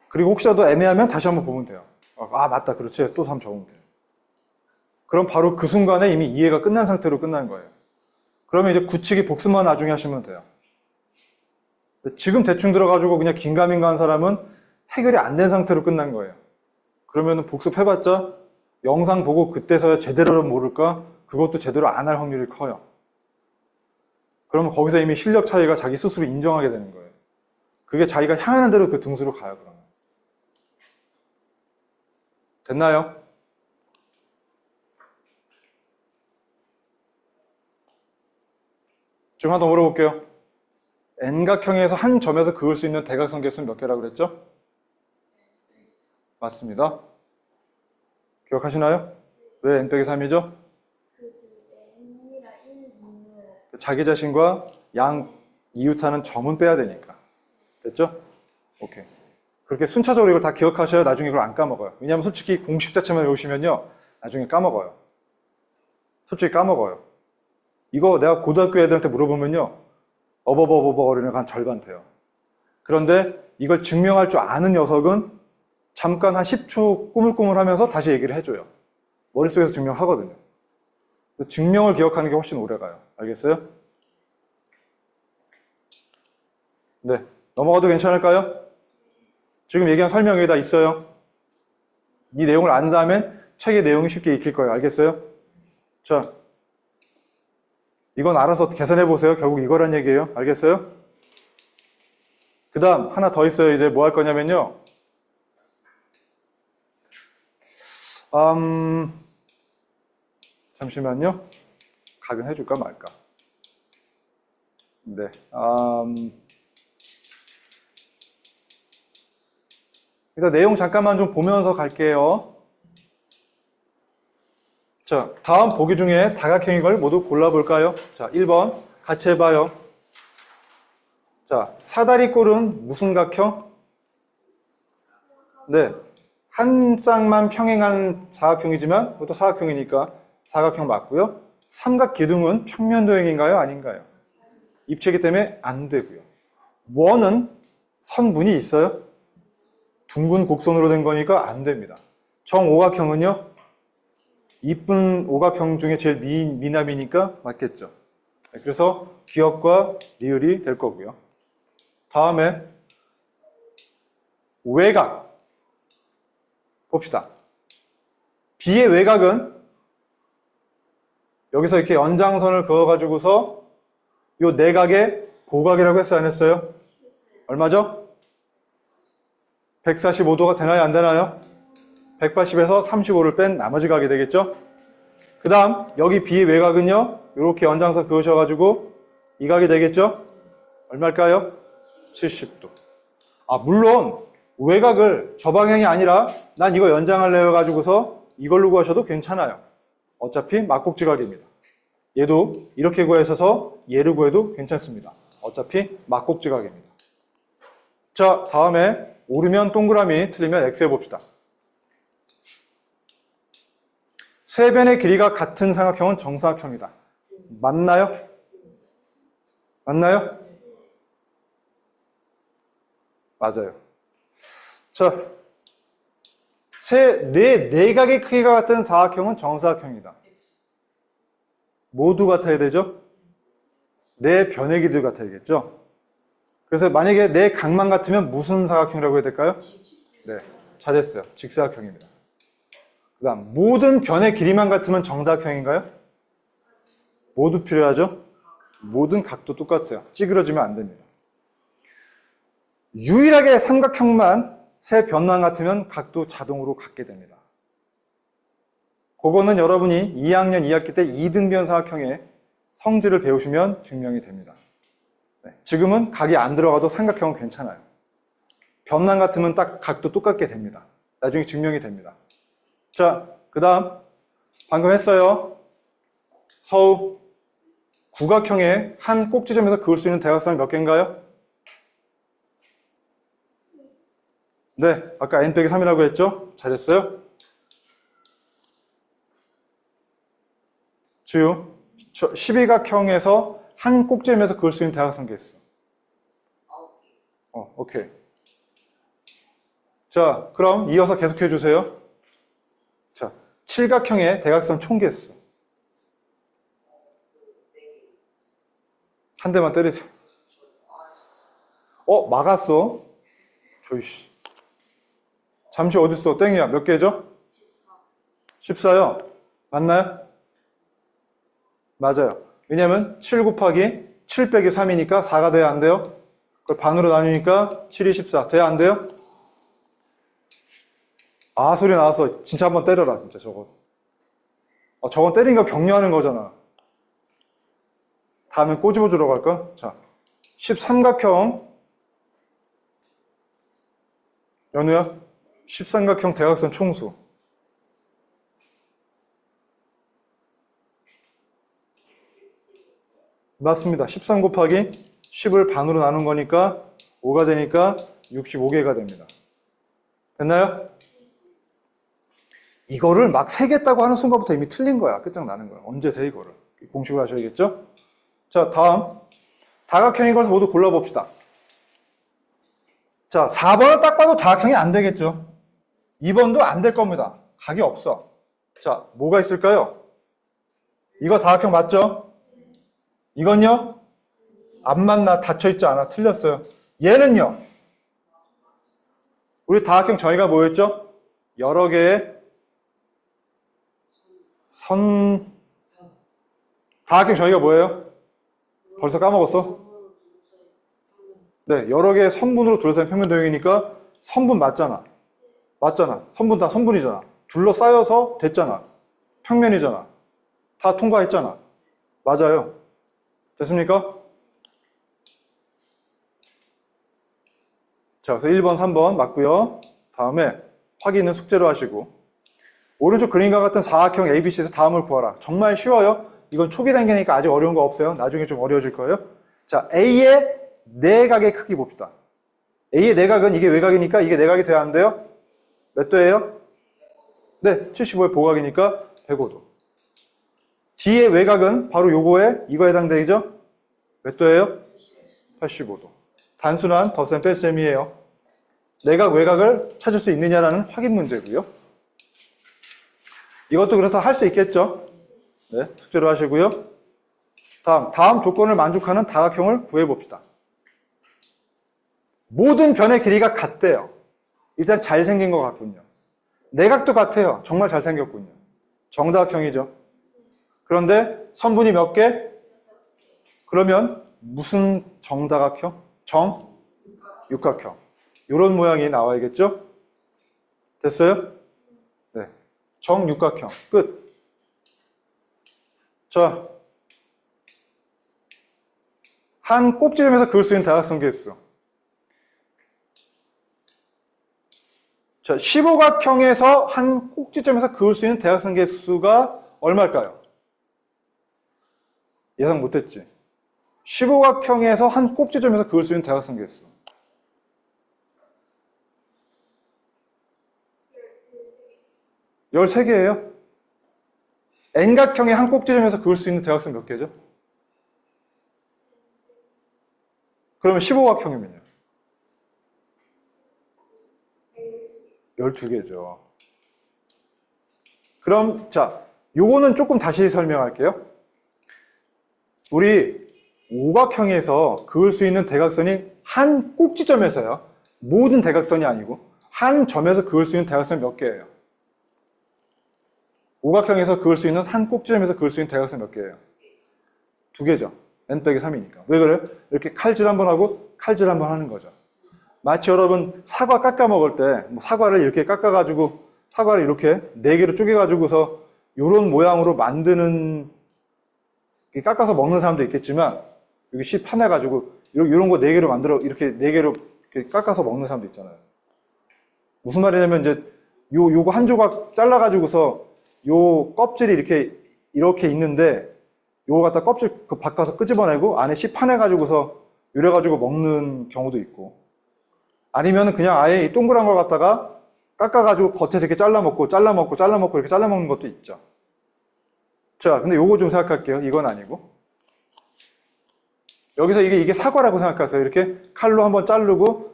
그리고 혹시라도 애매하면 다시 한번 보면 돼요. 아, 맞다. 그렇지. 또 한번 적으면 돼요. 그럼 바로 그 순간에 이미 이해가 끝난 상태로 끝난 거예요. 그러면 이제 굳히기 복습만 나중에 하시면 돼요. 지금 대충 들어가지고 그냥 긴가민가 한 사람은 해결이 안 된 상태로 끝난 거예요. 그러면 복습해봤자 영상 보고 그때서야 제대로는 모를까? 그것도 제대로 안 할 확률이 커요. 그러면 거기서 이미 실력 차이가 자기 스스로 인정하게 되는 거예요. 그게 자기가 향하는 대로 그 등수로 가요, 그러면. 됐나요? 지금 하나 더 물어볼게요. N각형에서 한 점에서 그을 수 있는 대각선 개수는 몇 개라고 그랬죠? 맞습니다. 기억하시나요? 왜 N 빼기 3이죠? 그 중에 N이랑 1, 2는 자기 자신과 양 이웃하는 점은 빼야 되니까. 됐죠? 오케이. 그렇게 순차적으로 이걸 다 기억하셔야 나중에 이걸 안 까먹어요. 왜냐하면 솔직히 공식 자체만 외우시면요. 나중에 까먹어요. 솔직히 까먹어요. 이거 내가 고등학교 애들한테 물어보면요. 어버버버버 어린애가 한 절반 돼요. 그런데 이걸 증명할 줄 아는 녀석은 잠깐 한 10초 꾸물꾸물 하면서 다시 얘기를 해줘요. 머릿속에서 증명하거든요. 그래서 증명을 기억하는 게 훨씬 오래 가요. 알겠어요? 네. 넘어가도 괜찮을까요? 지금 얘기한 설명 여기다 있어요. 이 내용을 안 다면 책의 내용이 쉽게 익힐 거예요. 알겠어요? 자, 이건 알아서 계산해 보세요. 결국 이거란 얘기예요. 알겠어요? 그 다음 하나 더 있어요. 이제 뭐 할 거냐면요. 잠시만요. 각은 해줄까 말까. 네. 일단 내용 잠깐만 좀 보면서 갈게요. 자, 다음 보기 중에 다각형인 걸 모두 골라볼까요? 자, 1번 같이 해봐요. 자, 사다리꼴은 무슨 각형? 네, 한 쌍만 평행한 사각형이지만 그것도 사각형이니까 사각형 맞고요. 삼각 기둥은 평면도형인가요? 아닌가요? 입체이기 때문에 안 되고요. 원은 선분이 있어요? 둥근 곡선으로 된 거니까 안 됩니다. 정오각형은요? 이쁜 오각형 중에 제일 미남이니까 맞겠죠. 그래서 기억과 리을이 될 거고요. 다음에 외곽 봅시다. B의 외곽은 여기서 이렇게 연장선을 그어가지고서 요 내각의 고각이라고 했어요? 안 했어요? 얼마죠? 145도가 되나요? 안 되나요? 180에서 35를 뺀 나머지 각이 되겠죠? 그 다음 여기 B의 외곽은요, 이렇게 연장선 그으셔가지고 이 각이 되겠죠? 얼마일까요? 70도. 아, 물론 외곽을 저 방향이 아니라 난 이거 연장할래요 해가지고서 이걸로 구하셔도 괜찮아요. 어차피 막곡지각입니다. 얘도 이렇게 구하셔서 얘를 구해도 괜찮습니다. 어차피 막곡지각입니다. 자, 다음에 옳으면 동그라미, 틀리면 X 해봅시다. 세 변의 길이가 같은 삼각형은 정사각형이다. 맞나요? 맞나요? 맞아요. 자, 내각의 크기가 같은 사각형은 정사각형이다. 모두 같아야 되죠? 네 변의 길이도 같아야겠죠? 그래서 만약에 네 각만 같으면 무슨 사각형이라고 해야 될까요? 네, 잘했어요. 직사각형입니다. 그 다음, 모든 변의 길이만 같으면 정사각형인가요? 모두 필요하죠? 모든 각도 똑같아요. 찌그러지면 안 됩니다. 유일하게 삼각형만 세 변만 같으면 각도 자동으로 같게 됩니다. 그거는 여러분이 2학년 2학기 때 이등변 사각형의 성질을 배우시면 증명이 됩니다. 네, 지금은 각이 안 들어가도 삼각형은 괜찮아요. 변만 같으면 딱 각도 똑같게 됩니다. 나중에 증명이 됩니다. 자, 그 다음 방금 했어요. 서우 구각형의 한 꼭지점에서 그을 수 있는 대각선이 몇 개인가요? 네, 아까 n-3이라고 했죠? 잘했어요. 주요 12각형에서 한 꼭지점에서 그을 수 있는 대각선 개수. 오케이. 자, 그럼 이어서 계속해 주세요. 자, 7각형의 대각선 총개수. 한 대만 때리세요. 막았어. 조이씨. 잠시 어딨어? 땡이야. 몇 개죠? 14요. 맞나요? 맞아요. 왜냐면 7 곱하기 7 빼기 3이니까 4가 돼야 안 돼요? 그걸 반으로 나누니까 7이 14. 돼야 안 돼요? 아, 소리 나왔어. 진짜 한번 때려라, 진짜 저거. 저건 때리는 거 격려하는 거잖아. 다음엔 꼬집어 주러 갈까? 자, 13각형. 연우야? 13각형 대각선 총수. 맞습니다. 13 곱하기 10을 반으로 나눈 거니까 5가 되니까 65개가 됩니다. 됐나요? 이거를 막 세겠다고 하는 순간부터 이미 틀린 거야. 끝장나는 거야. 언제 세 이거를. 공식을 하셔야겠죠? 자, 다음 다각형인 걸 모두 골라봅시다. 자, 4번을 딱 봐도 다각형이 안 되겠죠? 2번도 안 될 겁니다. 각이 없어. 자, 뭐가 있을까요? 이거 다각형 맞죠? 이건요? 안 맞나? 닫혀있지 않아. 틀렸어요. 얘는요? 우리 다각형 저희가 뭐였죠? 여러 개의 다각형 저희가 뭐예요? 벌써 까먹었어? 네, 여러 개의 선분으로 둘러싸인 평면도형이니까 선분 맞잖아. 맞잖아. 선분 다 선분이잖아. 둘러싸여서 됐잖아. 평면이잖아. 다 통과했잖아. 맞아요. 됐습니까? 자, 그래서 1번, 3번 맞고요. 다음에 확인은 숙제로 하시고 오른쪽 그림과 같은 사각형 ABC에서 다음을 구하라. 정말 쉬워요. 이건 초기 단계니까 아직 어려운 거 없어요. 나중에 좀 어려워질 거예요. 자, A의 내각의 크기 봅시다. A의 내각은 이게 외곽이니까 이게 내각이 돼야 안 돼요? 몇 도예요? 네, 75의 보각이니까 105도. D의 외곽은 바로 이거에 해당되죠? 몇 도예요? 85도. 단순한 덧셈 뺄셈이에요. 내각 외곽을 찾을 수 있느냐라는 확인 문제고요. 이것도 그래서 할 수 있겠죠? 네, 숙제로 하시고요. 다음 조건을 만족하는 다각형을 구해봅시다. 모든 변의 길이가 같대요. 일단 잘생긴 것 같군요. 내각도 같아요. 정말 잘생겼군요. 정다각형이죠. 그런데 선분이 몇 개? 그러면 무슨 정다각형? 육각형. 이런 모양이 나와야겠죠? 됐어요? 네. 정육각형. 끝. 자, 한 꼭지점에서 그을 수 있는 대각선 개수. 자, 15각형에서 한 꼭지점에서 그을 수 있는 대각선 개수가 얼마일까요? 예상 못했지. 15각형에서 한 꼭지점에서 그을 수 있는 대각선 개수. 13개예요. N각형의 한 꼭지점에서 그을 수 있는 대각선 몇 개죠? 그러면 15각형이면요? 12개죠. 그럼 자, 요거는 조금 다시 설명할게요. 우리 오각형에서 그을 수 있는 대각선이 한 꼭지점에서요. 모든 대각선이 아니고 한 점에서 그을 수 있는 대각선 몇 개예요? 오각형에서 그을 수 있는 한 꼭지점에서 그을 수 있는 대각선 몇 개예요? 2개죠. n-3이니까. 왜 그래요? 이렇게 칼질 한번 하고 칼질 한번 하는 거죠. 마치 여러분 사과 깎아 먹을 때 사과를 이렇게 깎아가지고 사과를 이렇게 4개로 쪼개가지고서 이런 모양으로 만드는 깎아서 먹는 사람도 있겠지만 여기 씨 파내가지고 이런 거 4개로 만들어 이렇게 4개로 이렇게 깎아서 먹는 사람도 있잖아요. 무슨 말이냐면 이제 요거 한 조각 잘라가지고서 요 껍질이 이렇게 있는데 요거 갖다 껍질 바꿔서 끄집어내고 안에 씨 파내가지고서 이래가지고 먹는 경우도 있고 아니면 그냥 아예 이 동그란 걸 갖다가 깎아가지고 겉에서 이렇게 잘라먹고 이렇게 잘라먹는 것도 있죠. 자, 근데 요거 좀 생각할게요. 이건 아니고. 여기서 이게 사과라고 생각하세요. 이렇게 칼로 한번 자르고,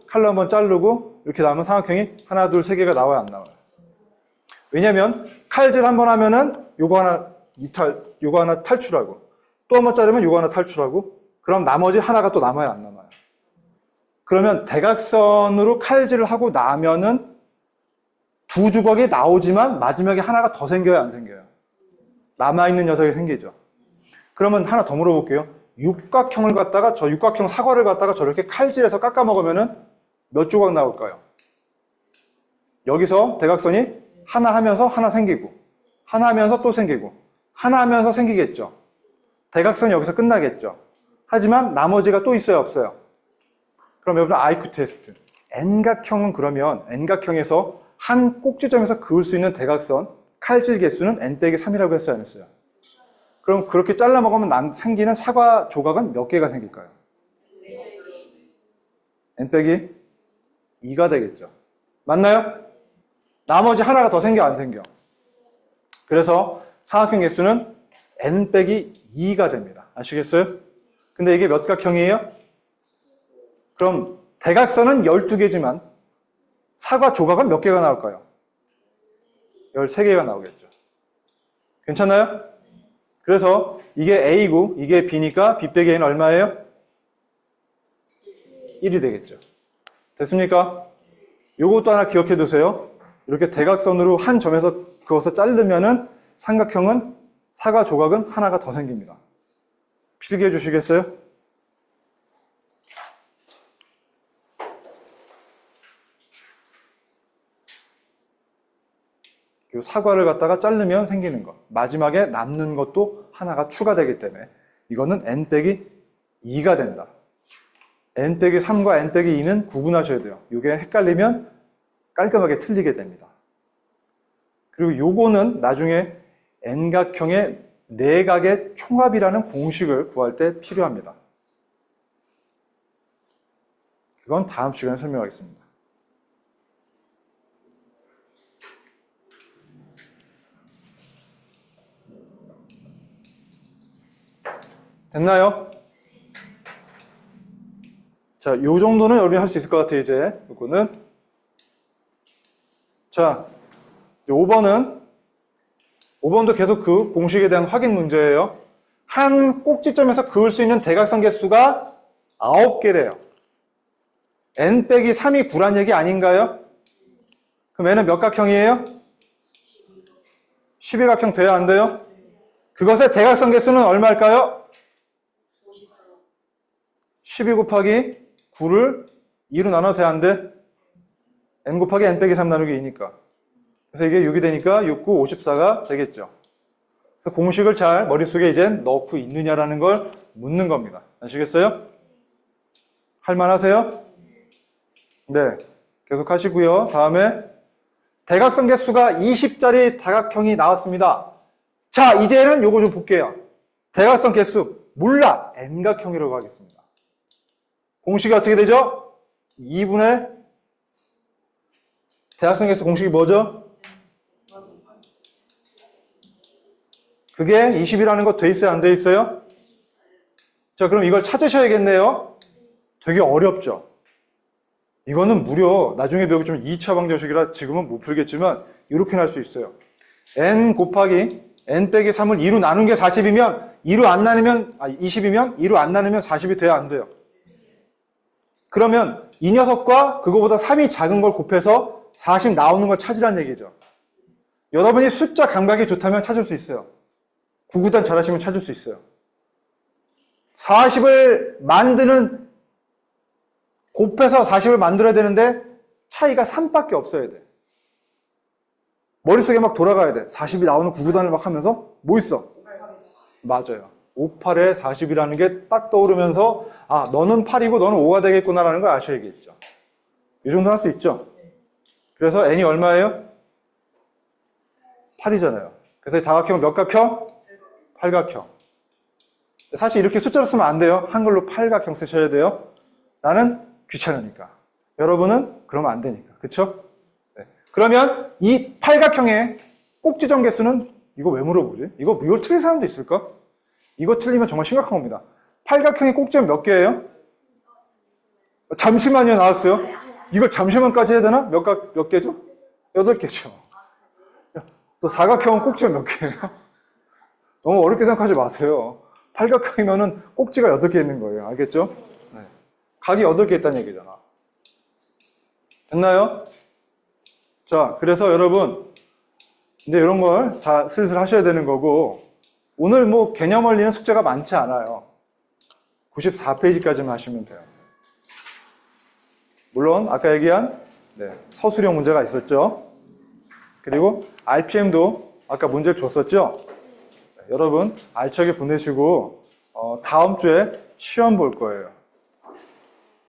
이렇게 나오면 삼각형이 하나, 둘, 세 개가 나와요, 안 나와요? 왜냐면, 칼질 한번 하면은 요거 하나 탈출하고, 또 한번 자르면 요거 하나 탈출하고, 그럼 나머지 하나가 또 남아요, 안 남아요? 그러면 대각선으로 칼질을 하고 나면은 두 조각이 나오지만 마지막에 하나가 더 생겨요, 안 생겨요? 남아있는 녀석이 생기죠. 그러면 하나 더 물어볼게요. 육각형을 갖다가 저 육각형 사과를 갖다가 저렇게 칼질해서 깎아 먹으면은 몇 조각 나올까요? 여기서 대각선이 하나 하면서 하나 생기고 하나 하면서 또 생기고 하나 하면서 생기겠죠. 대각선이 여기서 끝나겠죠. 하지만 나머지가 또 있어요, 없어요? 그럼 여러분 IQ 테스트. N각형은 그러면 N각형에서 한 꼭지점에서 그을 수 있는 대각선 칼질 개수는 n-3이라고 했어요, 안 했어요? 그럼 그렇게 잘라 먹으면 생기는 사과 조각은 몇 개가 생길까요? n-2가 되겠죠. 맞나요? 나머지 하나가 더 생겨, 안 생겨? 그래서 사각형 개수는 n-2가 됩니다. 아시겠어요? 근데 이게 몇 각형이에요? 그럼 대각선은 12개지만 사과 조각은 몇 개가 나올까요? 13개가 나오겠죠. 괜찮나요? 그래서 이게 A고 이게 B니까 B 빼기 A는 얼마예요? 1이 되겠죠. 됐습니까? 요것도 하나 기억해 두세요. 이렇게 대각선으로 한 점에서 그것을 자르면은 삼각형은 사과 조각은 하나가 더 생깁니다. 필기해 주시겠어요? 요 사과를 갖다가 자르면 생기는 것. 마지막에 남는 것도 하나가 추가되기 때문에 이거는 n-2가 된다. n-3과 n-2는 구분하셔야 돼요. 이게 헷갈리면 깔끔하게 틀리게 됩니다. 그리고 요거는 나중에 n각형의 내각의 총합이라는 공식을 구할 때 필요합니다. 그건 다음 시간에 설명하겠습니다. 됐나요? 자, 요 정도는 여러분이 할 수 있을 것 같아요, 이제. 요거는. 자, 5번도 계속 그 공식에 대한 확인 문제예요. 한 꼭지점에서 그을 수 있는 대각선 개수가 9개래요. n 빼기 3이 9란 얘기 아닌가요? 그럼 n은 몇 각형이에요? 12각형 돼야 안 돼요? 그것의 대각선 개수는 얼마일까요? 12 곱하기 9를 2로 나눠도 돼, 안 돼? n 곱하기 n 빼기 3 나누기 2니까. 그래서 이게 6이 되니까 6, 9, 54가 되겠죠. 그래서 공식을 잘 머릿속에 이젠 넣고 있느냐라는 걸 묻는 겁니다. 아시겠어요? 할만하세요? 네. 계속 하시고요. 다음에 대각선 개수가 20짜리 다각형이 나왔습니다. 자, 이제는 요거 좀 볼게요. 대각선 개수 몰라. n각형이라고 하겠습니다. 공식이 어떻게 되죠? 2분의 대각선 개수 공식이 뭐죠? 그게 20이라는 거 돼 있어요? 안 돼 있어요? 자, 그럼 이걸 찾으셔야겠네요. 되게 어렵죠? 이거는 무려 나중에 배우겠지만 2차 방정식이라 지금은 못 풀겠지만 이렇게 날 수 있어요. n 곱하기 n 빼기 3을 2로 나눈 게 40이면 2로 안 나누면 20이면 2로 안 나누면 40이 돼야 안 돼요. 그러면 이 녀석과 그거보다 3이 작은 걸 곱해서 40 나오는 걸 찾으라는 얘기죠. 여러분이 숫자 감각이 좋다면 찾을 수 있어요. 구구단 잘하시면 찾을 수 있어요. 40을 만드는 곱해서 40을 만들어야 되는데 차이가 3밖에 없어야 돼. 머릿속에 막 돌아가야 돼. 40이 나오는 구구단을 막 하면서 뭐 있어? 맞아요. 58에 40이라는 게 딱 떠오르면서 아, 너는 8이고 너는 5가 되겠구나라는 걸 아셔야겠죠. 이 정도 할 수 있죠. 그래서 n이 얼마예요? 8이잖아요. 그래서 다각형은 몇 각형? 8각형. 사실 이렇게 숫자로 쓰면 안 돼요. 한글로 8각형 쓰셔야 돼요. 나는 귀찮으니까. 여러분은 그러면 안 되니까. 그쵸? 네. 그러면 이 8각형의 꼭지점 개수는 이거 왜 물어보지? 이걸 틀린 사람도 있을까? 이거 틀리면 정말 심각한 겁니다. 8각형의 꼭지점 몇 개예요? 잠시만요, 나왔어요. 이걸 잠시만까지 해야 되나? 몇 개죠? 8개죠. 또 사각형은 꼭지가 몇 개예요? 너무 어렵게 생각하지 마세요. 8각형이면은 꼭지가 8개 있는 거예요. 알겠죠? 네. 각이 8개 있다는 얘기잖아. 됐나요? 자, 그래서 여러분, 이제 이런 걸 슬슬 하셔야 되는 거고, 오늘 뭐 개념 원리는 숙제가 많지 않아요. 94페이지까지만 하시면 돼요. 물론 아까 얘기한 서술형 문제가 있었죠. 그리고 RPM도 아까 문제를 줬었죠. 여러분 알차게 보내시고 다음 주에 시험 볼 거예요.